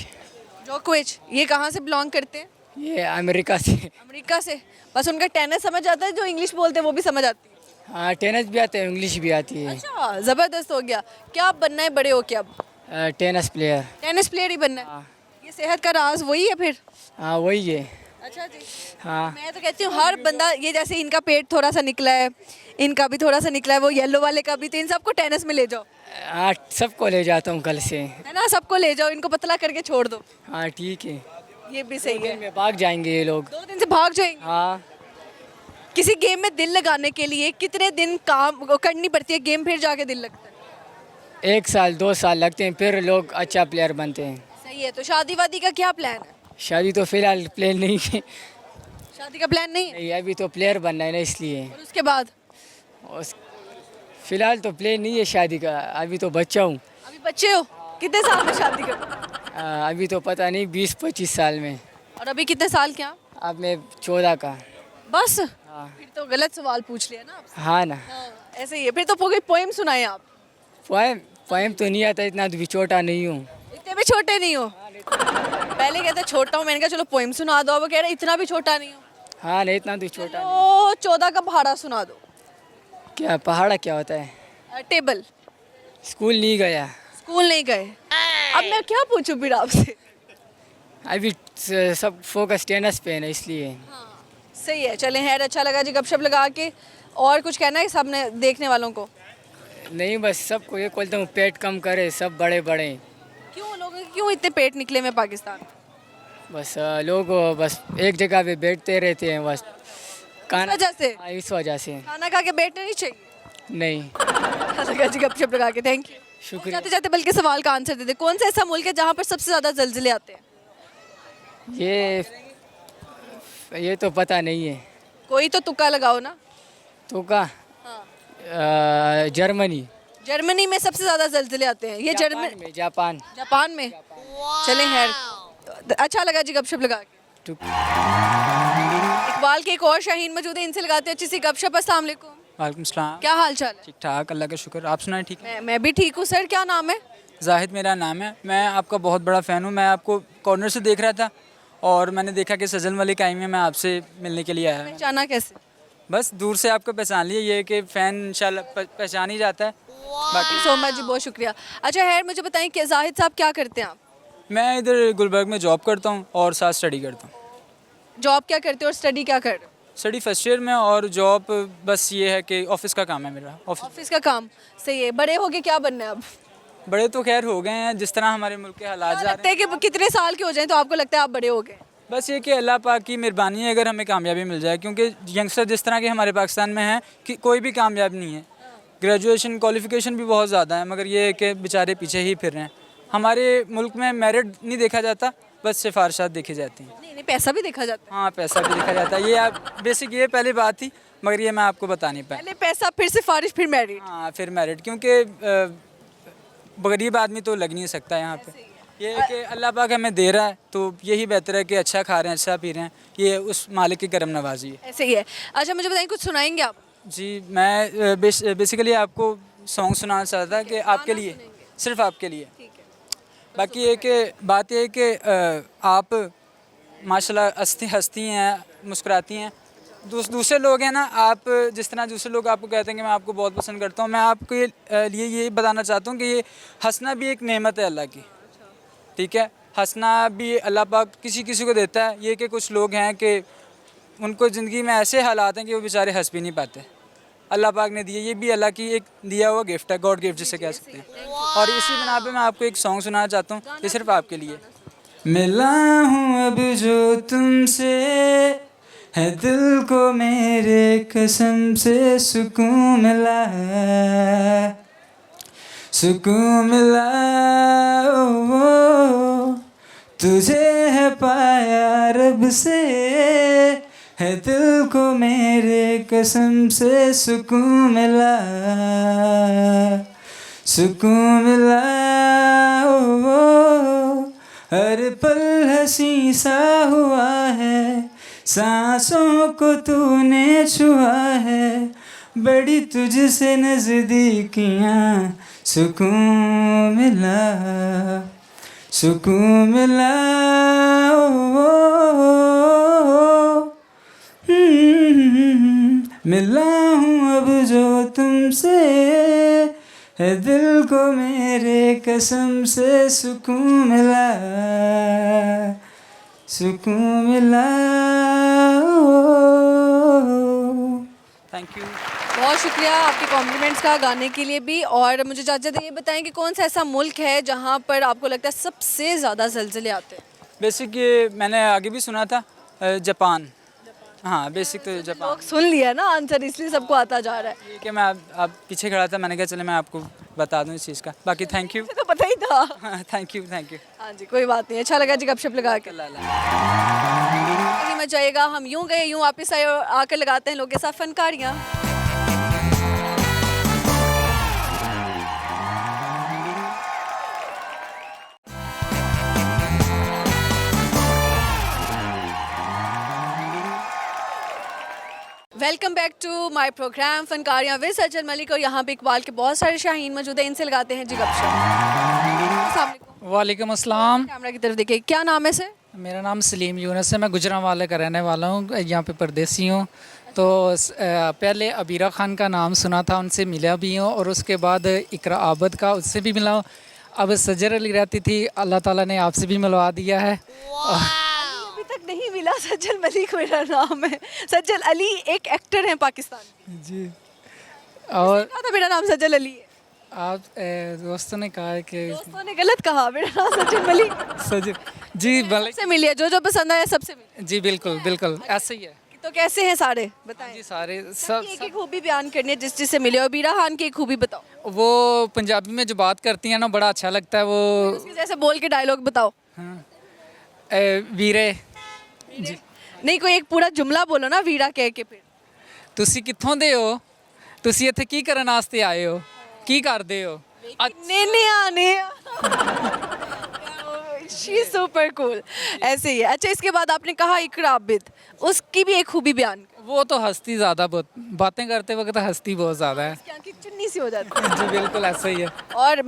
जोकोविच। ये कहाँ से बिलोंग करते हैं? ये अमेरिका से। अमेरिका से। बस उनका टेनिस समझ आता है, जो इंग्लिश बोलते हैं वो भी समझ आती है? हाँ, टेनिस भी आता है, इंग्लिश भी आती है। अच्छा, ज़बरदस्त हो गया। क्या आप बनना है बड़े होके अब? Tennis player. टेनिस प्लेयर ही बनना है? हाँ। ये सेहत का राज वही है फिर? हाँ, वही है। अच्छा जी। हाँ। मैं तो कहती हूँ हर बंदा, ये जैसे इनका पेट थोड़ा सा निकला है, इनका भी थोड़ा सा निकला है, वो येलो वाले का भी, तो इन सबको टेनिस में ले जाओ, हाँ, सबको ले जाता हूँ कल से। है ना? सबको ले जाओ, इनको पतला करके छोड़ दो। हाँ, ठीक है। ये भी सही है। में भाग जाएंगे ये लोग। 2 दिन से भाग जाएंगे। हाँ, किसी गेम में दिल लगाने के लिए कितने दिन काम करनी पड़ती है, गेम फिर जाके दिल लगता है? 1 साल 2 साल लगते हैं, फिर लोग अच्छा प्लेयर बनते हैं। सही है। तो शादी वादी का क्या प्लान है? शादी तो फिलहाल प्लेन नहीं है। शादी का प्लान नहीं है? नहीं, अभी तो प्लेयर बनना है ना, इसलिए। और उसके बाद? उस फिलहाल तो प्लेन नहीं है शादी का, अभी तो बच्चा हूँ। अभी बच्चे हो? कितने साल में शादी करोगे? अभी तो पता नहीं, 20-25 साल में। और अभी कितने साल के आप? अब मैं 14 का। बस? हाँ। फिर तो गलत सवाल पूछ लिया ना आपसे। हाँ ना। हाँ, ऐसे ही है। फिर तो कोई पोएम सुनाए आप। पोएम पोएम तो नहीं आता, इतना तो भी छोटा नहीं हूँ। इतने भी छोटे नहीं हो? पहले कहते छोटा हूँ, मैंने कहा चलो पोएम सुना दो, अब वो कह रहे इतना भी छोटा नहीं हो। हाँ नहीं, इतना तो छोटा नहीं। तो 14 का पहाड़ा सुना दो। क्या पहाड़ा क्या होता है? टेबल। स्कूल नहीं गया स्कूल नहीं गए? अब मैं क्या पूछूं फिर आपसे? अभी, सब फोकस टेनिस पे है ना, इसलिए। सही है। चलें, खैर अच्छा लगा जी गपशप लगा के। और कुछ कहना है सबने देखने वालों को? नहीं, बस सबको ये बोलता हूँ, पेट कम करे, सब बड़े बड़े। क्यों लोगों के क्यों इतने पेट निकले में पाकिस्तान? बस लोग बस एक जगह पे बैठते रहते हैं, बस खाना। वजह से? हाँ, इस वजह से। खाना खा के बैठना नहीं चाहिए? नहीं। अच्छा लगा जी गपशप लगा के, थैंक यू। शुक्रिया। जाते जाते बल्कि सवाल का आंसर दे दे, कौन सा ऐसा मुल्क है जहाँ पर सबसे ज़्यादा जल्जिले आते हैं? ये तो पता नहीं है। कोई तो तुक्का लगाओ ना। तो का जर्मनी। जर्मनी में सबसे ज़्यादा जल्जिले आते हैं? ये जर्मनी? जापान। जापान में? चलें, खैर अच्छा लगा जी गपशप लगा के। इकबाल के एक और शाहीन मौजूद है, इनसे लगाते हैं अच्छी सी गपशप। अस्सलाम वालेकुम। वालेकुम सलाम। क्या हाल चाल है? ठीक ठाक, अल्लाह का शुक्र। आप सुनाए? ठीक है। मैं भी ठीक हूँ सर। क्या नाम है? जाहिद मेरा नाम है। मैं आपका बहुत बड़ा फ़ैन हूँ। मैं आपको कॉर्नर से देख रहा था और मैंने देखा कि सजल मलिक आई में, मैं आपसे मिलने के लिए आया। पहचाना कैसे? बस दूर से आपको पहचान लिया, ये कि फ़ैन इंशाल्लाह पहचान ही जाता है। बाकी सो मच जी, बहुत शुक्रिया। अच्छा खैर मुझे बताएं कि जाहिद साहब क्या करते हैं आप? मैं इधर गुलबर्ग में जॉब करता हूँ और साथ स्टडी करता हूँ। जॉब क्या करते हो और स्टडी क्या कर रहे हो? स्टडी फर्स्ट ईयर में, और जॉब बस ये है कि ऑफिस का काम है मेरा। ऑफिस का काम। सही है। बड़े होके क्या बनना है अब? बड़े तो खैर हो गए हैं, जिस तरह हमारे मुल्क के हालात जा रहे लगता है कि कितने साल के हो जाएं तो आपको लगता है आप बड़े हो गए? हैं, बस ये कि अल्लाह पाक की मेहरबानी है अगर हमें कामयाबी मिल जाए, क्योंकि यंगस्टर जिस तरह के हमारे पाकिस्तान में हैं कि कोई भी कामयाब नहीं है। ग्रेजुएशन क्वालिफिकेशन भी बहुत ज़्यादा है, मगर ये है कि बेचारे पीछे ही फिर रहे हैं। हमारे मुल्क में मेरिट नहीं देखा जाता, बस सिफारिशात देखी जाती हैं। नहीं, पैसा भी देखा जाता है। हाँ, पैसा भी देखा जाता है। ये आप बेसिक, ये पहली बात थी, मगर ये मैं आपको बता नहीं पाया। पहले पैसा, फिर सिफारिश, फिर मैरिट। हाँ, फिर मेरिट, क्योंकि गरीब आदमी तो लग नहीं सकता यहाँ पे। ये है कि अल्लाह पाक हमें दे रहा है तो यही बेहतर है कि अच्छा खा रहे हैं, अच्छा पी रहे हैं, ये उस मालिक की करम नवाजी है। ऐसे ही है। अच्छा मुझे बताइए, कुछ सुनाएंगे आप? जी, मैं बेसिकली आपको सॉन्ग सुनाना चाहता था कि आपके लिए, सिर्फ आपके लिए। बाकी ये कि बात ये है कि आप माशाल्लाह हंसती हैं, मुस्कुराती हैं। दूसरे लोग हैं ना, आप जिस तरह दूसरे लोग आपको कहते हैं कि मैं आपको बहुत पसंद करता हूँ, मैं आपके लिए ये बताना चाहता हूँ कि ये हंसना भी एक नेमत है अल्लाह की। ठीक है, हंसना भी अल्लाह पाक किसी किसी को देता है। ये कि कुछ लोग हैं कि उनको ज़िंदगी में ऐसे हालात हैं कि वो बेचारे हंस भी नहीं पाते। अल्लाह पाक ने दिए, ये भी अल्लाह की एक दिया हुआ गिफ्ट है, गॉड गिफ्ट जिसे कह सकते हैं। और इसी बिना पे मैं आपको एक सॉन्ग सुनाना चाहता हूँ, ये सिर्फ आपके लिए। मिला हूँ अब जो तुमसे, है दिल को मेरे कसम से सुकून मिला, सुकून मिला। तुझे है पाया रब से, है दिल को मेरे कसम से सुकून मिला, सुकून मिला। ओ, हर पल हंसी सा हुआ है, सांसों को तूने छुआ है, बड़ी तुझसे नजदीकियाँ, सुकून मिला, सुकून मिला। मिला हूँ अब जो तुमसे, है दिल को मेरे कसम से सुकून मिला, सुकून मिला। Thank you. बहुत शुक्रिया आपके कॉम्प्लीमेंट्स का गाने के लिए भी। और मुझे इजाज़त ये बताएं कि कौन सा ऐसा मुल्क है जहाँ पर आपको लगता है सबसे ज़्यादा ज़लज़ले आते हैं? बेसिक ये मैंने आगे भी सुना था, जापान। हाँ बेसिक तो जापान। लोग सुन लिया ना आंसर, इसलिए सबको आता जा रहा है। ठीक है, मैं आप पीछे खड़ा था, मैंने कहा चले मैं आपको बता दूं इस चीज़ का। बाकी थैंक यू। मुझे तो पता ही था। Thank you, thank you. हाँ जी, कोई बात नहीं, अच्छा लगा जी गपशप लगा के। मजा आएगा। हम यूं गए यूं वापस आए और आकर लगाते हैं लोग के साथ Fankariyan. Welcome back to my program Fankariyan with Sajjan Malik. और यहाँ पे इकबाल के बहुत सारे शाहीन मौजूद हैं, इनसे लगाते हैं जी गपशप। अस्सलाम वालेकुम। वालेकुम अस्सलाम। कैमरा की तरफ देखिए, क्या नाम है सर? मेरा नाम सलीम यूनस है, मैं गुजरांवाले का रहने वाला हूँ, यहाँ पे परदेसी हूँ। तो पहले अबीरा खान का नाम सुना था, उनसे मिला भी हूँ, और उसके बाद इकरा आबद का, उससे भी मिला हूँ। अब सज्जर अली रहती थी, अल्लाह ताला ने आपसे भी मिलवा दिया है। अभी तक नहीं मिला। सज्जल मलिक मेरा नाम है। सज्जल अली एक एक्टर हैं पाकिस्तान। जी। और कहा था मेरा नाम सज्जल अली है। आप दोस्तों ने कहा है कि दोस्तों ने गलत कहा, मेरा नाम सज्जल मलिक। सज्जर जी मलिक। सबसे मिलिए, जो जो पसंद आया सबसे मिलिए। जी बिल्कुल बिल्कुल ऐसे ही है। तो कैसे हैं सारे बताएं? जी सारे सब एक एक खूबी बयान करनी है जिस जिससे मिले। और बीरा खान की एक खूबी बताओ। वो पंजाबी में जो बात करती हैं ना, बड़ा अच्छा लगता है वो। उसके जैसे बोल के डायलॉग बताओ। वीरे जी नहीं, कोई एक पूरा जुमला बोलो ना वीरा कह के। फिर ਤੁਸੀਂ ਕਿੱਥੋਂ ਦੇ ਹੋ, ਤੁਸੀਂ ਇੱਥੇ ਕੀ ਕਰਨ ਵਾਸਤੇ ਆਏ ਹੋ, ਕੀ ਕਰਦੇ ਹੋ? ने आने शी सुपर कूल। ऐसे ही है। अच्छा, इसके बाद आपने कहा इकरा आबिद, उसकी भी एक खूबी बयान। वो तो हंसती ज़्यादा, बहुत बातें करते वक्त हंसती बहुत ज़्यादा है। क्या की चुन्नी सी हो जाती है। जी बिल्कुल ऐसा ही है। और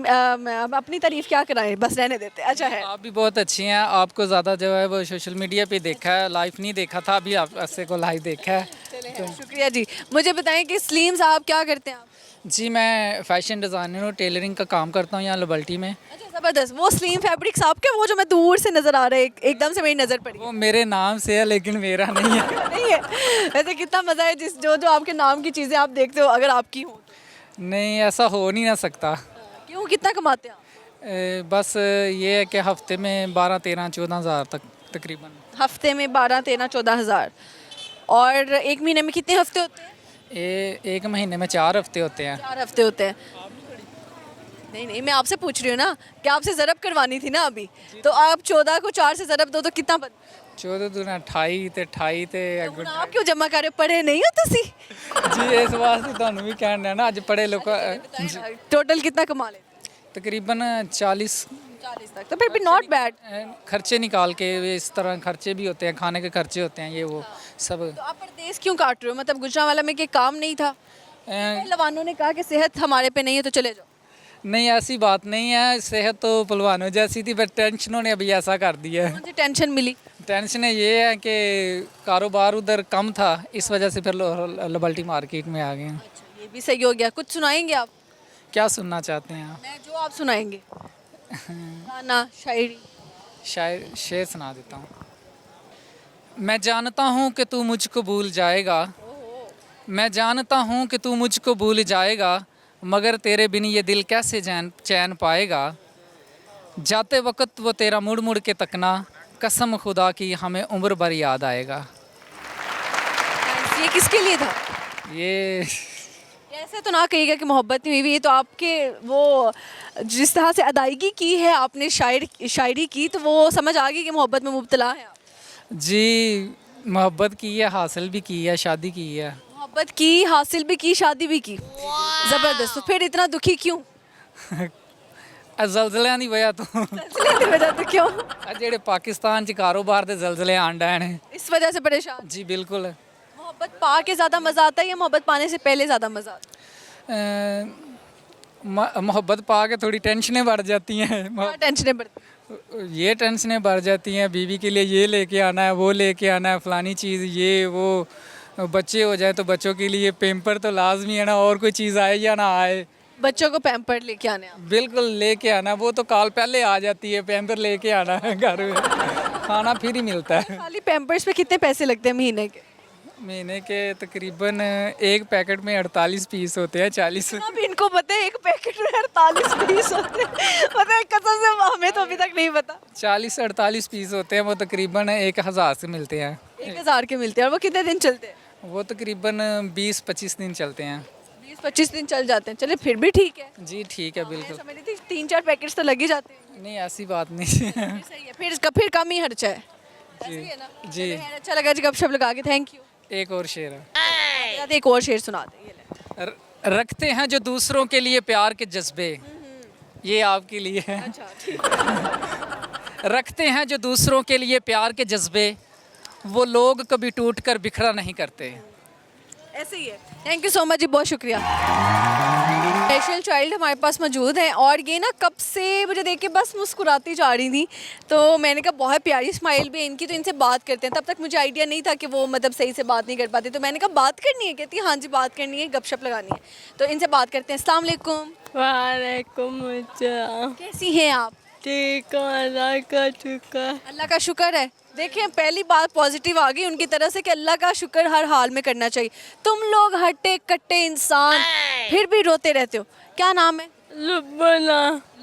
अपनी तारीफ क्या कराएं, बस रहने देते। अच्छा है, आप भी बहुत अच्छी हैं। आपको ज़्यादा जो है वो सोशल मीडिया पे देखा है, लाइव नहीं देखा था, अभी आप ऐसे को लाइव देखा है। तो शुक्रिया जी। मुझे बताएं कि सलीम साहब क्या करते हैं आप? जी मैं फ़ैशन डिज़ाइनर हूँ, टेलरिंग का काम करता हूँ यहाँ लिबर्टी में। अच्छा ज़बरदस्त। वो सलीम फैब्रिक्स आपके, वो जो मैं दूर से नज़र आ रहा है, एकदम से मेरी नज़र पड़ी। वो मेरे नाम से है लेकिन मेरा नहीं है। नहीं है। वैसे कितना मज़ा है जिस जो जो आपके नाम की चीज़ें आप देखते हो अगर आपकी हो। नहीं ऐसा हो नहीं ना सकता। क्यों, कितना कमाते हैं आप? बस ये है कि हफ्ते में 12-13-14 हज़ार तक तकरीबन। हफ्ते में 12-13-14 हज़ार। और एक महीने में कितने हफ्ते होते हैं? एक महीने में 4 हफ्ते होते हैं। 4 हफ्ते होते हैं। नहीं नहीं, मैं आपसे पूछ रही हूँ ना कि आपसे ज़रब करवानी थी ना अभी, तो आप 14 को 4 से ज़रब दो तो कितना 14 दूना 28 ਤੇ 28 ਤੇ ਹੁਣ आप क्यों जमा कर रहे हो? पढ़े नहीं हो तुसी? जी इस वास्ते ਤੁਹਾਨੂੰ ਵੀ ਕਹਿਣ ਡਿਆ ਨਾ, ਅੱਜ ਪੜੇ ਲੋਕ टोटल कितना कमा लेते? तकरीबन 40 तक, तो फिर भी नॉट बैड। खर्चे निकाल के, इस तरह खर्चे भी होते हैं, खाने के खर्चे होते हैं, ये वो सब। तो आप परदेश क्यों काट रहे हो? मतलब गुजरांवाला में कि काम नहीं था? पहलवानों ने कहा कि सेहत हमारे पे नहीं है तो चले जाओ। नहीं ऐसी बात नहीं है, सेहत तो पहलवानों जैसी थी, बट टेंशनों ने अभी ऐसा कर दिया है। कौन सी टेंशन मिली? टेंशन ये है कि कारोबार उधर कम था, इस वजह से फिर लिबर्टी मार्केट में आ गए हैं। ये भी सही हो गया। कुछ सुनाएंगे आप? क्या सुनना चाहते हैं आप? मैं जो आप सुनाएंगे, गाना, शायरी। शायर शेर सुना देता हूँ। मैं जानता हूँ कि तू मुझको भूल जाएगा, मैं जानता हूँ कि तू मुझको भूल जाएगा, मगर तेरे बिन ये दिल कैसे चैन पाएगा। जाते वक्त वो तेरा मुड़ मुड़ के तकना, कसम खुदा की हमें उम्र भर याद आएगा। ये किसके लिए था? ये ऐसे तो ना कहिएगा कि मोहब्बत नहीं हुई। ये तो आपके वो जिस तरह से अदायगी की है आपने शायरी की, तो वो समझ आ गई कि मोहब्बत में मुब्तला है आप। जी मोहब्बत की है, हासिल भी की है, शादी की है। मोहब्बत की, हासिल भी की, शादी भी की, जबरदस्त। तो फिर इतना दुखी क्यों? ਜ਼ਲਜ਼ਲਿਆਂ ਦੀ ਵਜ੍ਹਾ ਤੋਂ सिलसिले की वजह तो क्यों? ਆ ਜਿਹੜੇ ਪਾਕਿਸਤਾਨ 'ਚ ਕਾਰੋਬਾਰ ਦੇ ਜ਼ਲਜ਼ਲੇ ਆਂਡਾ ਨੇ। इस वजह से परेशान? जी बिल्कुल। मोहब्बत पा के ज़्यादा मज़ा आता है या मोहब्बत पाने से पहले ज़्यादा मज़ा आता है? मोहब्बत पा के थोड़ी टेंशनें बढ़ जाती हैं। क्या टेंशनें बढ़ती हैं? ये टेंशनें बढ़ जाती हैं, बीवी के लिए ये लेके आना है, वो लेके आना है, फलानी चीज़ ये वो। बच्चे हो जाए तो बच्चों के लिए पेम्पर तो लाजमी है ना, और कोई चीज़ आए या ना आए। बच्चों को पैम्पर लेके आने आप? बिल्कुल लेके आना, वो तो कॉल पहले आ जाती है, पैम्पर लेके आना है घर में, खाना फिर ही मिलता है। खाली पैम्पर्स पे कितने पैसे लगते हैं महीने के? महीने के तकरीबन एक पैकेट में 48 पीस होते हैं, 40। अब इनको पता है एक पैकेट में 48 पीस होते हैं, पता है कसम से, हमें तो अभी तक नहीं पता। 40-48 पीस होते हैं, वो तकरीबन 1000 से मिलते हैं। 1000 के मिलते हैं। और वो कितने दिन चलते हैं? वो तकरीबन 20-25 दिन चलते हैं। 20-25 दिन चल जाते हैं। चलिए फिर भी ठीक है। जी ठीक है मैं बिल्कुल। समझ रही थी 3-4 पैकेट्स तो लग ही जाते हैं। नहीं ऐसी बात नहीं है। सही है, फिर कम ही खर्चा है। ऐसे ही है ना? जी। चलिए, खैर, अच्छा लगा जी गपशप लगा के, थैंक यू। एक और शेर है। एक और शेर सुना दें, ये ले। रखते हैं जो दूसरों के लिए प्यार के जज्बे, ये आपके लिए है। अच्छा ठीक। रखते हैं जो दूसरों के लिए प्यार के जज्बे, वो लोग कभी टूट कर बिखरा नहीं करते। ऐसे ही है। थैंक यू सो मच जी, बहुत शुक्रिया। स्पेशल चाइल्ड हमारे पास मौजूद है और ये ना कब से मुझे देख के बस मुस्कुराती जा रही थी, तो मैंने कहा बहुत प्यारी स्माइल भी है इनकी, तो इनसे बात करते हैं। तब तक मुझे आइडिया नहीं था कि वो मतलब सही से बात नहीं कर पाती, तो मैंने कहा बात करनी है, कहती हाँ जी बात करनी है, गपशप लगानी है, तो इनसे बात करते हैं। अस्सलाम वालेकुम। वालेकुम अस्सलाम। कैसी हैं आप? ठीक है, अल्लाह का शुक्र। अल्लाह का शुक्र है। देखिए पहली बात पॉजिटिव आ गई उनकी तरफ से कि अल्लाह का शुक्र हर हाल में करना चाहिए। तुम लोग हट्टे कट्टे इंसान फिर भी रोते रहते हो। क्या नाम है? लुबना।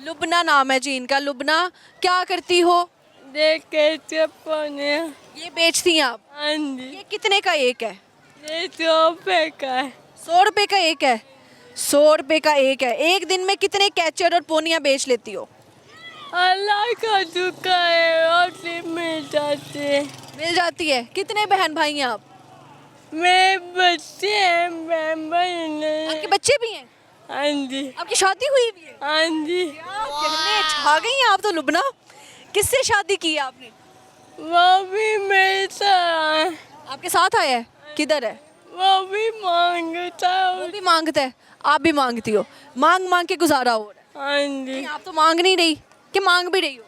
लुबना नाम है जी इनका। लुबना क्या करती हो? देख के पौने। ये बेचती हैं आप? हाँ जी। ये कितने का एक है? ये 100 रुपये का है। 100 रुपये का एक है। 100 रुपये का एक है। एक दिन में कितने कैचर और पोनियाँ बेच लेती हो? अल्लाह का शुक्र है, रोटी मिल जाती है। मिल जाती है। कितने बहन भाई हैं आप? मेरे बच्चे हैं, मैं बहन आपके है। बच्चे भी हैं? हाँ जी। आपकी शादी हुई भी है? हाँ जी। क्या कहने छा गई हैं आप तो लुबना। किससे शादी की है आपने? वो भी मेरे साथ है। आपके साथ आया है? किधर है? वो भी मांगता वो है। भी मांगता है, आप भी मांगती हो। मांग मांग के गुजारा हो रहा है। हाँ जी। नहीं, आप तो मांग नहीं रही कि मांग भी रही हो?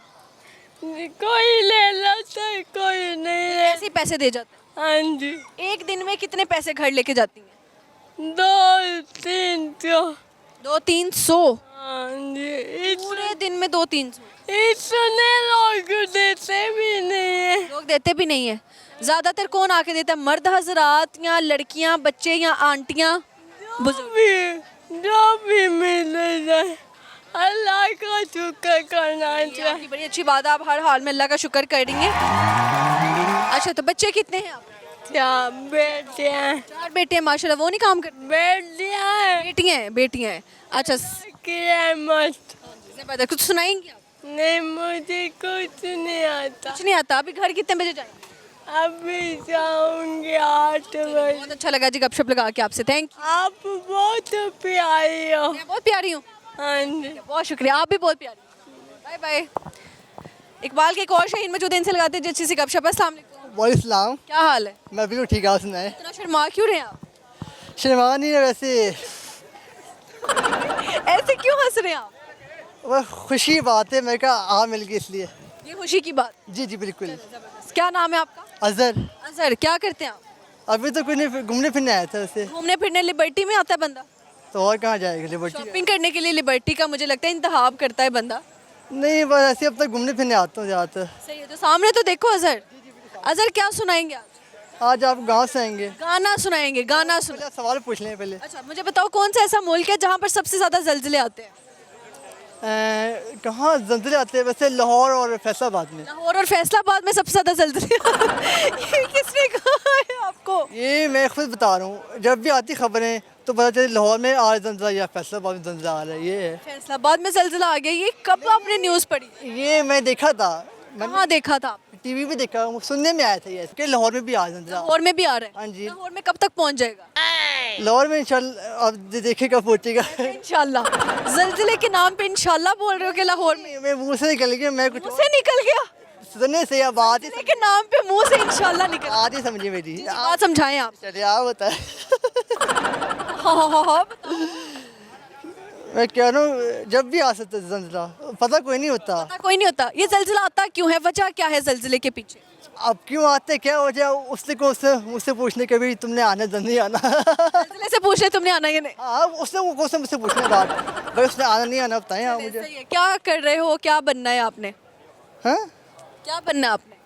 कोई ले लेता है, कोई नहीं ले। ऐसे ही पैसे दे जाते हाँ जी। हैं। एक दिन में कितने पैसे घर लेके जाती हैं? 200-300। 200-300? हाँ जी। पूरे दिन में 200-300 इतने लोग देते भी नहीं है। लोग देते भी नहीं है। ज्यादातर कौन आके देता है? मर्द हजरात या लड़कियां, बच्चे या आंटियां, बुजुर्ग? जो भी मिले जाए अल्लाह का शुक्र करना ये चाहिए। आपकी बड़ी अच्छी बात है, आप हर हाल में अल्लाह का शुक्र करेंगे। अच्छा तो बच्चे कितने हैं आप? 4 बेटियाँ। 4 बेटे हैं माशाल्लाह। वो नहीं काम करते? बेटियाँ हैं। बेटियां हैं, बेटियां हैं। अच्छा कियामत। जबरदस्त। कुछ सुनाएंगे आप? नहीं, मुझे कुछ नहीं आता। कुछ नहीं आता। अभी घर कितने बजे जाएंगे? अभी जाऊंगी 8 बजे। बहुत अच्छा लगा जी गपशप लगा के आपसे। Thank you. आप बहुत प्यारी हो। मैं बहुत प्यारी हूँ। हाँ जी। बहुत शुक्रिया, आप भी बहुत प्यारी। Bye bye. इकबाल के एक और शहीन मौजूद हैं, इनसे लगाते हैं अच्छी सी गपशप। अस्सलाम वालेकुम। वालेकुम। क्या हाल है? मैं बिल्कुल ठीक है, आप सुनाएं। इतना शर्मा क्यों रहे हैं आप? शर्मा नहीं है वैसे, ऐसे क्यों हंस रहे हैं आप? वह खुशी की बात है, मेरे का आ मिल गई इसलिए। ये खुशी की बात। जी जी बिल्कुल। क्या नाम है आपका? अजहर। अजहर। क्या करते हैं आप? अभी तो कुछ नहीं, घूमने फिरने आया था वैसे। घूमने फिरने लिबर्टी में आता है बंदा? तो और कहाँ जाएगा लिबर्टी? शॉपिंग करने के लिए लिबर्टी का मुझे लगता है इंतखाब करता है बंदा। नहीं बस ऐसे अब तक घूमने फिरने आता हूँ ज़्यादातर। सही है। तो सामने तो देखो अजहर। अजहर क्या सुनाएंगे आज? आज आप गाँव से आएंगे? गाना सुनाएंगे। गाना सुना। पहले सवाल पूछ लें पहले। अच्छा मुझे बताओ कौन सा ऐसा मुल्क है जहाँ पर सबसे ज्यादा जल्जले आते हैं? कहाँ जल्जले आते हैं वैसे? लाहौर और फैसलाबाद में। लाहौर और फैसलाबाद में सबसे ज्यादा जल्जले ये किसने कहा है आपको? ये मैं खुद बता रहा हूँ, जब भी आती खबरें तो पता चले लाहौर में आज जल्जला या फैसलाबाद में जल्जला आ रहा है। ये है। फैसलाबाद में जल्जला आ गया। ये कब आपने न्यूज़ पढ़ी? ये मैं देखा था। कहाँ देखा था आपने? टीवी में देखा, सुनने में आया था ये कि लाहौर में भी आ जल्जला। लाहौर में भी आ रहा है? हाँ जी। लाहौर में कब तक पहुंच जाएगा? लाहौर में इंशाल्लाह अब देखेगा पहुंचेगा। इंशाल्लाह। जलजिले के नाम पे इंशाल्लाह बोल रहे हो कि लाहौर में? मैं मुंह से निकल गया, मैं कुछ मुंह से निकल गया? सुनने से या बात ही जलजिले के नाम पे मुंह से इंशाल्लाह निकल। बात ही समझिए मेरी। बात समझाएं आप। चलिए आप बताएं। हाँ। मैं कह रहा हूँ जब भी आ सकता है जल्जला, पता कोई नहीं होता। पता कोई नहीं होता। ये जलजिला आता क्यों है? वजह क्या है जलजिले के पीछे? अब क्यों आते, क्या वजह, उससे को उससे मुझसे पूछने के भी तुमने आना नहीं आना। जलजिले से पूछ रहे तुमने आना या नहीं? हाँ उसने वो क्वेश्चन मुझसे पूछने बात, भाई उसने आना नहीं आना बताएं आप मुझे। सही है। क्या कर रहे हो? क्या बनना है आपने? हाँ क्या बनना है आपने?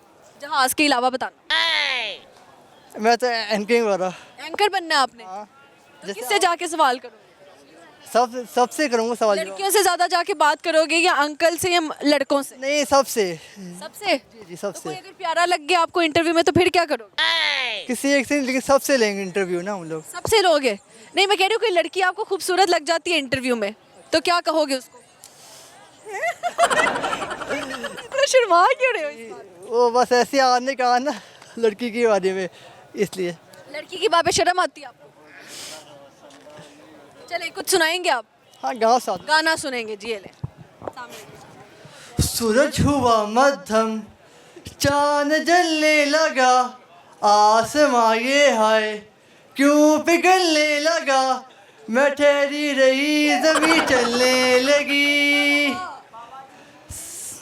जहाज के अलावा बताना। मैं तो एंकरिंग वाला। एंकर बनना है आपने? तो किससे जाके सवाल करो? सबसे करूँगा सवाल। लड़कियों से ज्यादा जाके बात करोगे या अंकल से या लड़कों से? नहीं सबसे। सबसे? जी तो सबसे। कोई अगर प्यारा लग गया आपको इंटरव्यू में तो फिर क्या करोगे? किसी एक से, लेकिन सबसे लेंगे इंटरव्यू ना हम लोग। सबसे लोगे? नहीं, मैं कह रही हूँ कोई लड़की आपको खूबसूरत लग जाती है इंटरव्यू में तो क्या कहोगे उसको? इतना शर्मा क्यों रहे हो इस बात? वो बस ऐसे आने का ना लड़की के बारे में, इसलिए। लड़की की बात पे शर्म आती है आपको? चले कुछ सुनाएंगे आप? हाँ गाँव साथ। गाना सुनेंगे जी। ये ले सूरज हुआ मध्यम, चांद जलने लगा, आसमां ये हाय क्यों पिघलने लगा, मैं ठहरी रही जमी चलने लगी,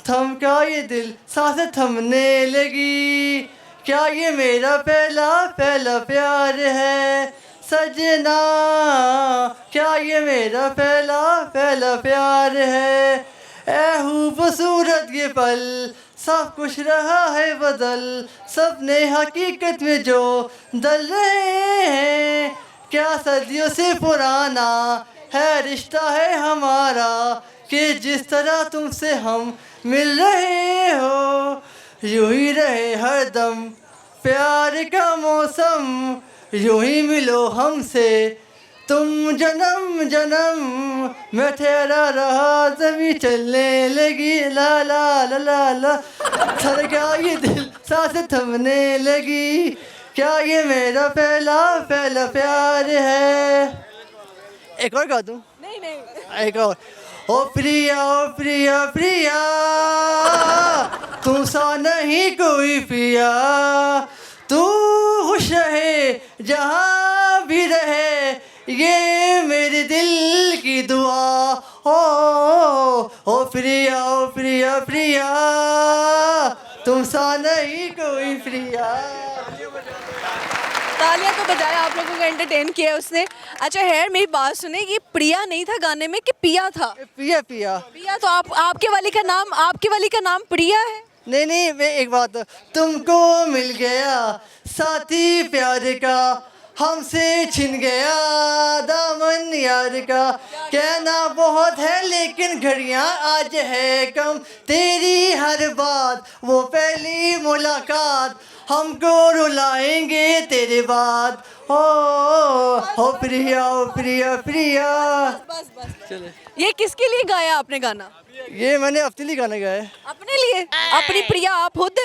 थमका ये दिल सांसें थमने लगी, क्या ये मेरा पहला पहला प्यार है सजना, क्या ये मेरा पहला पहला प्यार है, ऐ खूबसूरत ये पल सब कुछ रहा है बदल, सपने हकीकत में जो दल रहे हैं, क्या सदियों से पुराना है रिश्ता है हमारा, कि जिस तरह तुमसे हम मिल रहे हो, यूं ही रहे हरदम प्यार का मौसम, यूं ही मिलो हमसे तुम जन्म जन्म, मैं ठहरा रहा जमी चलने लगी, ला ला ला ला ला, थरका ये दिल सांसें थमने लगी, क्या ये मेरा पहला पहला प्यार है। एक और गा दूं? नहीं एक और। ओ प्रिया प्रिया तू सा नहीं कोई पिया, तू खुश रहे जहाँ भी रहे, ये मेरे दिल की दुआ, ओ प्रिया तुम सा नहीं कोई प्रिया। तालियां तो बजाया, आप लोगों को एंटरटेन किया उसने। अच्छा हैर मेरी बात सुने, ये प्रिया नहीं था गाने में कि पिया था? पिया तो आपके वाली का नाम प्रिया है? नहीं मैं एक बात, तुमको मिल गया साथी प्यार का, हमसे छिन गया दामन यार का, कहना बहुत है लेकिन घड़ियां आज है कम, तेरी हर बात वो पहली मुलाकात, हमको रुलाएंगे तेरे बाद, ओ प्रिया। चले। ये किसके लिए गाया आपने गाना? ये मैंने अपने लिए गाना गाया है। अपने लिए? अपनी प्रिया आप खुद?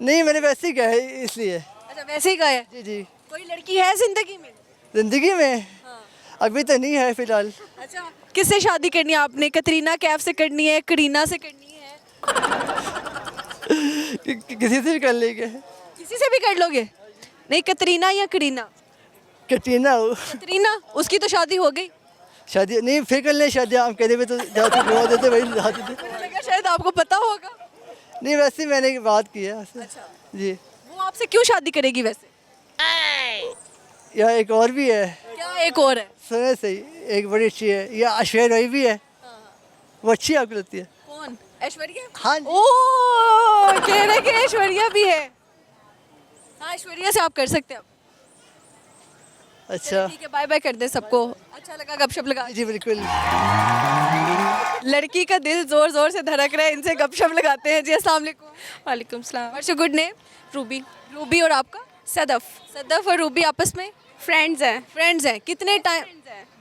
नहीं मैंने वैसे ही गाया है इसलिए। अच्छा वैसे ही गाया? जी। कोई लड़की है जिंदगी में? जिंदगी में? हाँ। अभी तो नहीं है फिलहाल। अच्छा किससे शादी करनी है आपने? कतरीना कैफ से करनी है, करीना से करनी है? किसी से भी कर लेंगे। किसी से भी कर लोगे? नहीं कतरीना या करीना? कतरीना उसकी तो शादी हो गई। शादी नहीं फिर कर ले शादी, हम कहते हुए तो जाते बुला देते वही जाते थे। मुझे लगा शायद आपको पता होगा। नहीं वैसे मैंने बात की है। अच्छा जी। वो आपसे क्यों शादी करेगी वैसे? या एक और भी है। क्या एक और है? सुने सही, एक बड़ी अच्छी है, या ऐश्वर्या राय भी है। वो अच्छी आपको लगती है? कौन? ऐश्वर्या? हाँ। ओह कह रहे कि ऐश्वर्या भी है। हाँ ऐश्वर्या से आप कर सकते हैं। अच्छा ठीक है बाय बाय कर दे सबको। अच्छा लगा गपशप लगा? जी बिल्कुल। लड़की का दिल जोर जोर से धड़क रहा है, इनसे गपशप लगाते हैं। जी अस्सलाम वालेकुम। वालेकुम सलाम। What's your good name? Ruby. Ruby. और आपका? सदफ। सदफ और रूबी आपस में फ्रेंड्स हैं। कितने टाइम?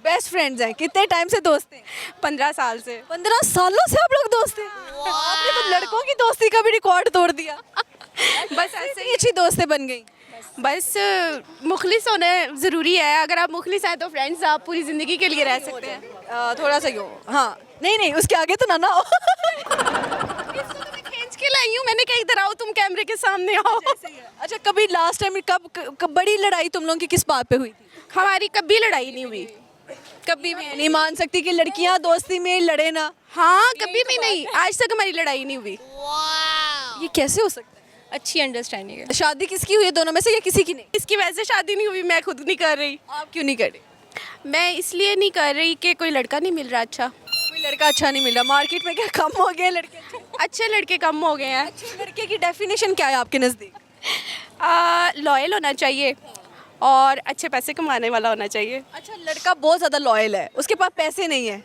बेस्ट फ्रेंड्स हैं। कितने टाइम से दोस्त हैं? 15 साल से। 15 सालों से आप लोग दोस्त हैं? आपने तो लड़कों की दोस्ती का भी रिकॉर्ड तोड़ दिया। बस ऐसे ही अच्छी दोस्तें बन गई। बस मुखलिस होना ज़रूरी है। अगर आप मुखलिस हैं तो फ्रेंड्स आप पूरी ज़िंदगी के लिए रह सकते हैं। थोड़ा सा यो, हाँ नहीं उसके आगे तो ना हो। खींच के लाई हूँ मैंने, कहीं इधर आओ तुम कैमरे के सामने आओ। अच्छा, कभी लास्ट टाइम कब बड़ी लड़ाई तुम लोगों की किस बात पे हुई थी? हमारी कभी लड़ाई नहीं हुई, कभी भी नहीं मान सकती कि लड़कियां दोस्ती में लड़े ना। हाँ कभी भी नहीं, आज तक हमारी लड़ाई नहीं हुई। ये कैसे हो सकता है? अच्छी अंडरस्टैंडिंग है। शादी किसकी हुई है दोनों में से या किसी की नहीं? इसकी वजह से शादी नहीं हुई, मैं खुद नहीं कर रही। आप क्यों नहीं कर रही? मैं इसलिए नहीं कर रही कि कोई लड़का नहीं मिल रहा अच्छा। कोई लड़का अच्छा नहीं मिल रहा? मार्केट में क्या कम हो गए लड़के? अच्छे लड़के कम हो गए हैं। अच्छे लड़के की डेफिनेशन क्या है आपके नज़दीक? लॉयल होना चाहिए और अच्छे पैसे कमाने वाला होना चाहिए। अच्छा, लड़का बहुत ज़्यादा लॉयल है, उसके पास पैसे नहीं है,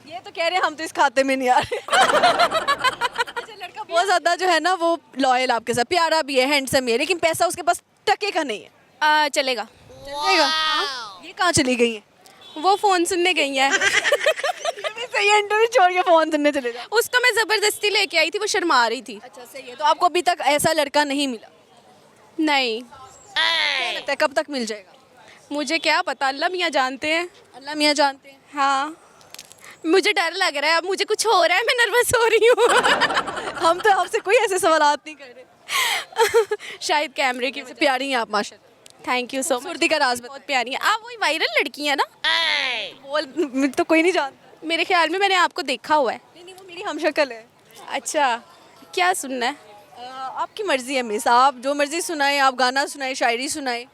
ये तो कह रहे हैं हम तो इस खाते में नहीं आ रहे। अच्छा, लड़का बहुत ज़्यादा जो है ना वो लॉयल आपके साथ, प्यारा भी है, हैंडसम भी है, लेकिन पैसा उसके पास टके का नहीं है। चलेगा। चलेगा? ये कहाँ चली गई है? वो फ़ोन सुनने गई है। सही है, इंटरव्यू छोड़ के फ़ोन सुनने चले जाओ। उसको मैं ज़बरदस्ती लेके आई थी, वो शर्मा रही थी। अच्छा सही है, तो आपको अभी तक ऐसा लड़का नहीं मिला? नहीं, क्या लगता है कब तक मिल जाएगा? मुझे क्या पता, अल्लाह मियाँ जानते हैं। अल्लाह मियाँ जानते हैं। हाँ, मुझे डर लग रहा है, अब मुझे कुछ हो रहा है, मैं नर्वस हो रही हूँ। हम तो आपसे कोई ऐसे सवाल नहीं कर रहे। शायद कैमरे की वजह से। प्यारी हैं आप माशाल्लाह। Thank you so much. खूबसूरती का राज बहुत प्यारी है आप। वही वायरल लड़की है ना? बोल तो कोई नहीं जानता। मेरे ख्याल में मैंने आपको देखा हुआ है। नहीं वो मेरी हमशक्ल है। अच्छा, क्या सुनना है? आपकी मर्जी है मिस, आप जो मर्जी सुनाए, आप गाना सुनाए, शायरी सुनाए।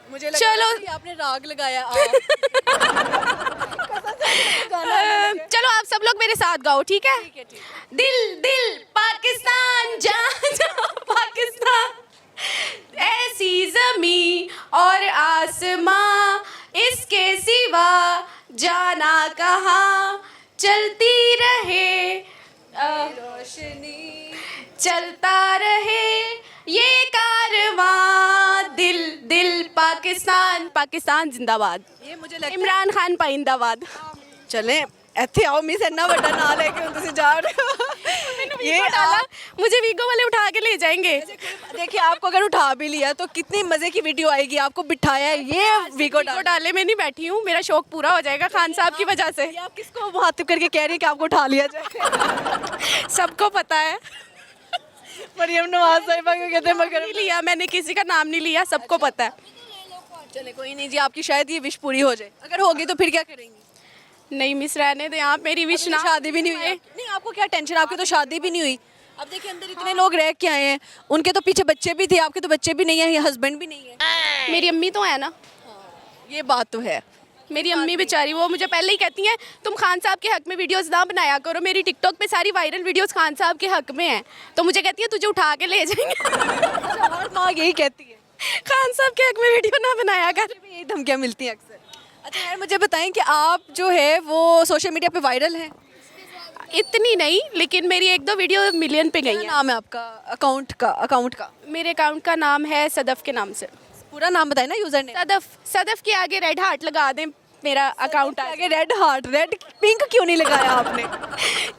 मुझे लगा चलो कि आपने राग लगाया। चलो आप सब लोग मेरे साथ गाओ, ठीक है? दिल दिल पाकिस्तान, जहाँ जहाँ पाकिस्तान, ऐसी जमी और आसमां, इसके सिवा जाना कहाँ, चलती रहे रोशनी, चलता रहे ये कारवां, दिल दिल पाकिस्तान, पाकिस्तान जिंदाबाद। ये मुझे लगता है इमरान खान पाइंदाबाद। चलें ਇੱਥੇ आओ मिस, इतना बड़ा ना लेके हम तुझे जा रहे हो। ये डाला, मुझे वीगो वाले उठा के ले जाएंगे। देखिए आपको अगर उठा भी लिया तो कितनी मजे की वीडियो आएगी, आपको बिठाया है ये वीगो डाले में नहीं बैठी हूँ, मेरा शौक पूरा हो जाएगा खान साहब की वजह से। आप किसको मुखातिब करके कह रही हैं कि आपको उठा लिया जाए? सबको पता है। मरियम नवाज साहिबा को कहते हैं मगर नहीं लिया मैंने, किसी का नाम नहीं लिया, सबको पता है। चले कोई नहीं जी, आपकी शायद ये विश पूरी हो जाए। अगर होगी तो फिर क्या करेंगी? नहीं मिस, रहने दे आप, मेरी विश ना। शादी भी नहीं हुई है। नहीं आपको क्या टेंशन, आपकी तो शादी भी नहीं हुई। अब देखिए अंदर इतने लोग रह के आए हैं, उनके तो पीछे बच्चे भी थे, आपके तो बच्चे भी नहीं है, हस्बैंड भी नहीं है। मेरी अम्मी तो है ना। ये बात तो है। मेरी अम्मी बेचारी, वो मुझे पहले ही कहती हैं तुम खान साहब के हक में वीडियोस ना बनाया करो। मेरी टिकटॉक पे सारी वायरल वीडियोस खान साहब के हक में हैं, तो मुझे कहती है तुझे उठा के ले जाएंगे। हर माँ यही कहती है, खान साहब के हक में वीडियो ना बनाया कर। यही धमकियाँ मिलती हैं अक्सर। अच्छा यार मुझे बताएं कि आप जो है वो सोशल मीडिया पे वायरल हैं? इतनी नहीं, लेकिन मेरी एक दो वीडियो मिलियन पे गई क्या है। नाम है आपका अकाउंट का? मेरे अकाउंट का नाम है सदफ के नाम से। पूरा नाम बताए ना यूजर ने। सदफ के आगे रेड हार्ट लगा दें, मेरा अकाउंट आगे रेड हार्ट, रेड पिंक क्यों नहीं लगाया आपने?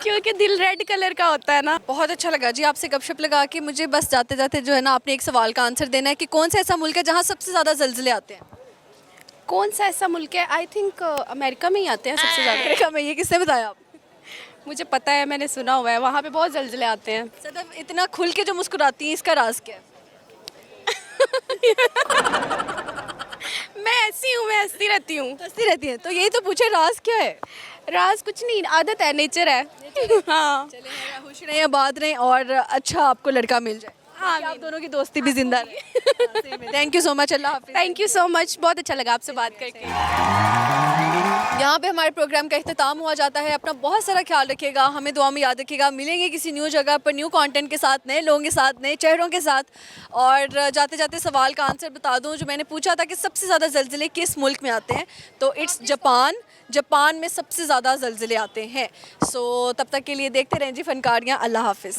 क्योंकि दिल रेड कलर का होता है ना। बहुत अच्छा लगा जी आपसे गपशप लगा के। मुझे बस जाते जाते जो है ना आपने एक सवाल का आंसर देना है कि कौन सा ऐसा मुल्क है जहाँ सबसे ज़्यादा ज़लज़ले आते हैं? कौन सा ऐसा मुल्क है? आई थिंक अमेरिका में ही आते हैं सबसे ज़्यादा। अमेरिका में? ये किसने बताया आप? मुझे पता है, मैंने सुना हुआ है, वहाँ पे बहुत ज़लज़ले आते हैं। सदफ इतना खुल के जो मुस्कुराती हैं, इसका राज क्या है? मैं ऐसी हूँ, मैं हंसती रहती हूँ। हंसती रहती है, तो यही तो पूछे राज क्या है? राज कुछ नहीं, आदत है, नेचर है। हाँ चले खुश रहें, आबाद रहें और अच्छा आपको लड़का मिल जाए। हाँ, आप दोनों की दोस्ती भी जिंदा रहे। थैंक यू सो मच, अल्लाह हाफिज़। थैंक यू सो मच, बहुत अच्छा लगा आपसे बात करके। यहाँ पे हमारे प्रोग्राम का इख्तिताम हुआ जाता है। अपना बहुत सारा ख्याल रखिएगा, हमें दुआ में याद रखिएगा। मिलेंगे किसी न्यू जगह पर, न्यू कंटेंट के साथ, नए लोगों के साथ, नए चेहरों के साथ। और जाते जाते सवाल का आंसर बता दूँ जो मैंने पूछा था कि सबसे ज़्यादा ज़लज़ले किस मुल्क में आते हैं, तो इट्स जापान। जापान में सबसे ज़्यादा ज़लज़ले आते हैं। सो तब तक के लिए देखते रहें जी फनकारियाँ। अल्लाह हाफिज़।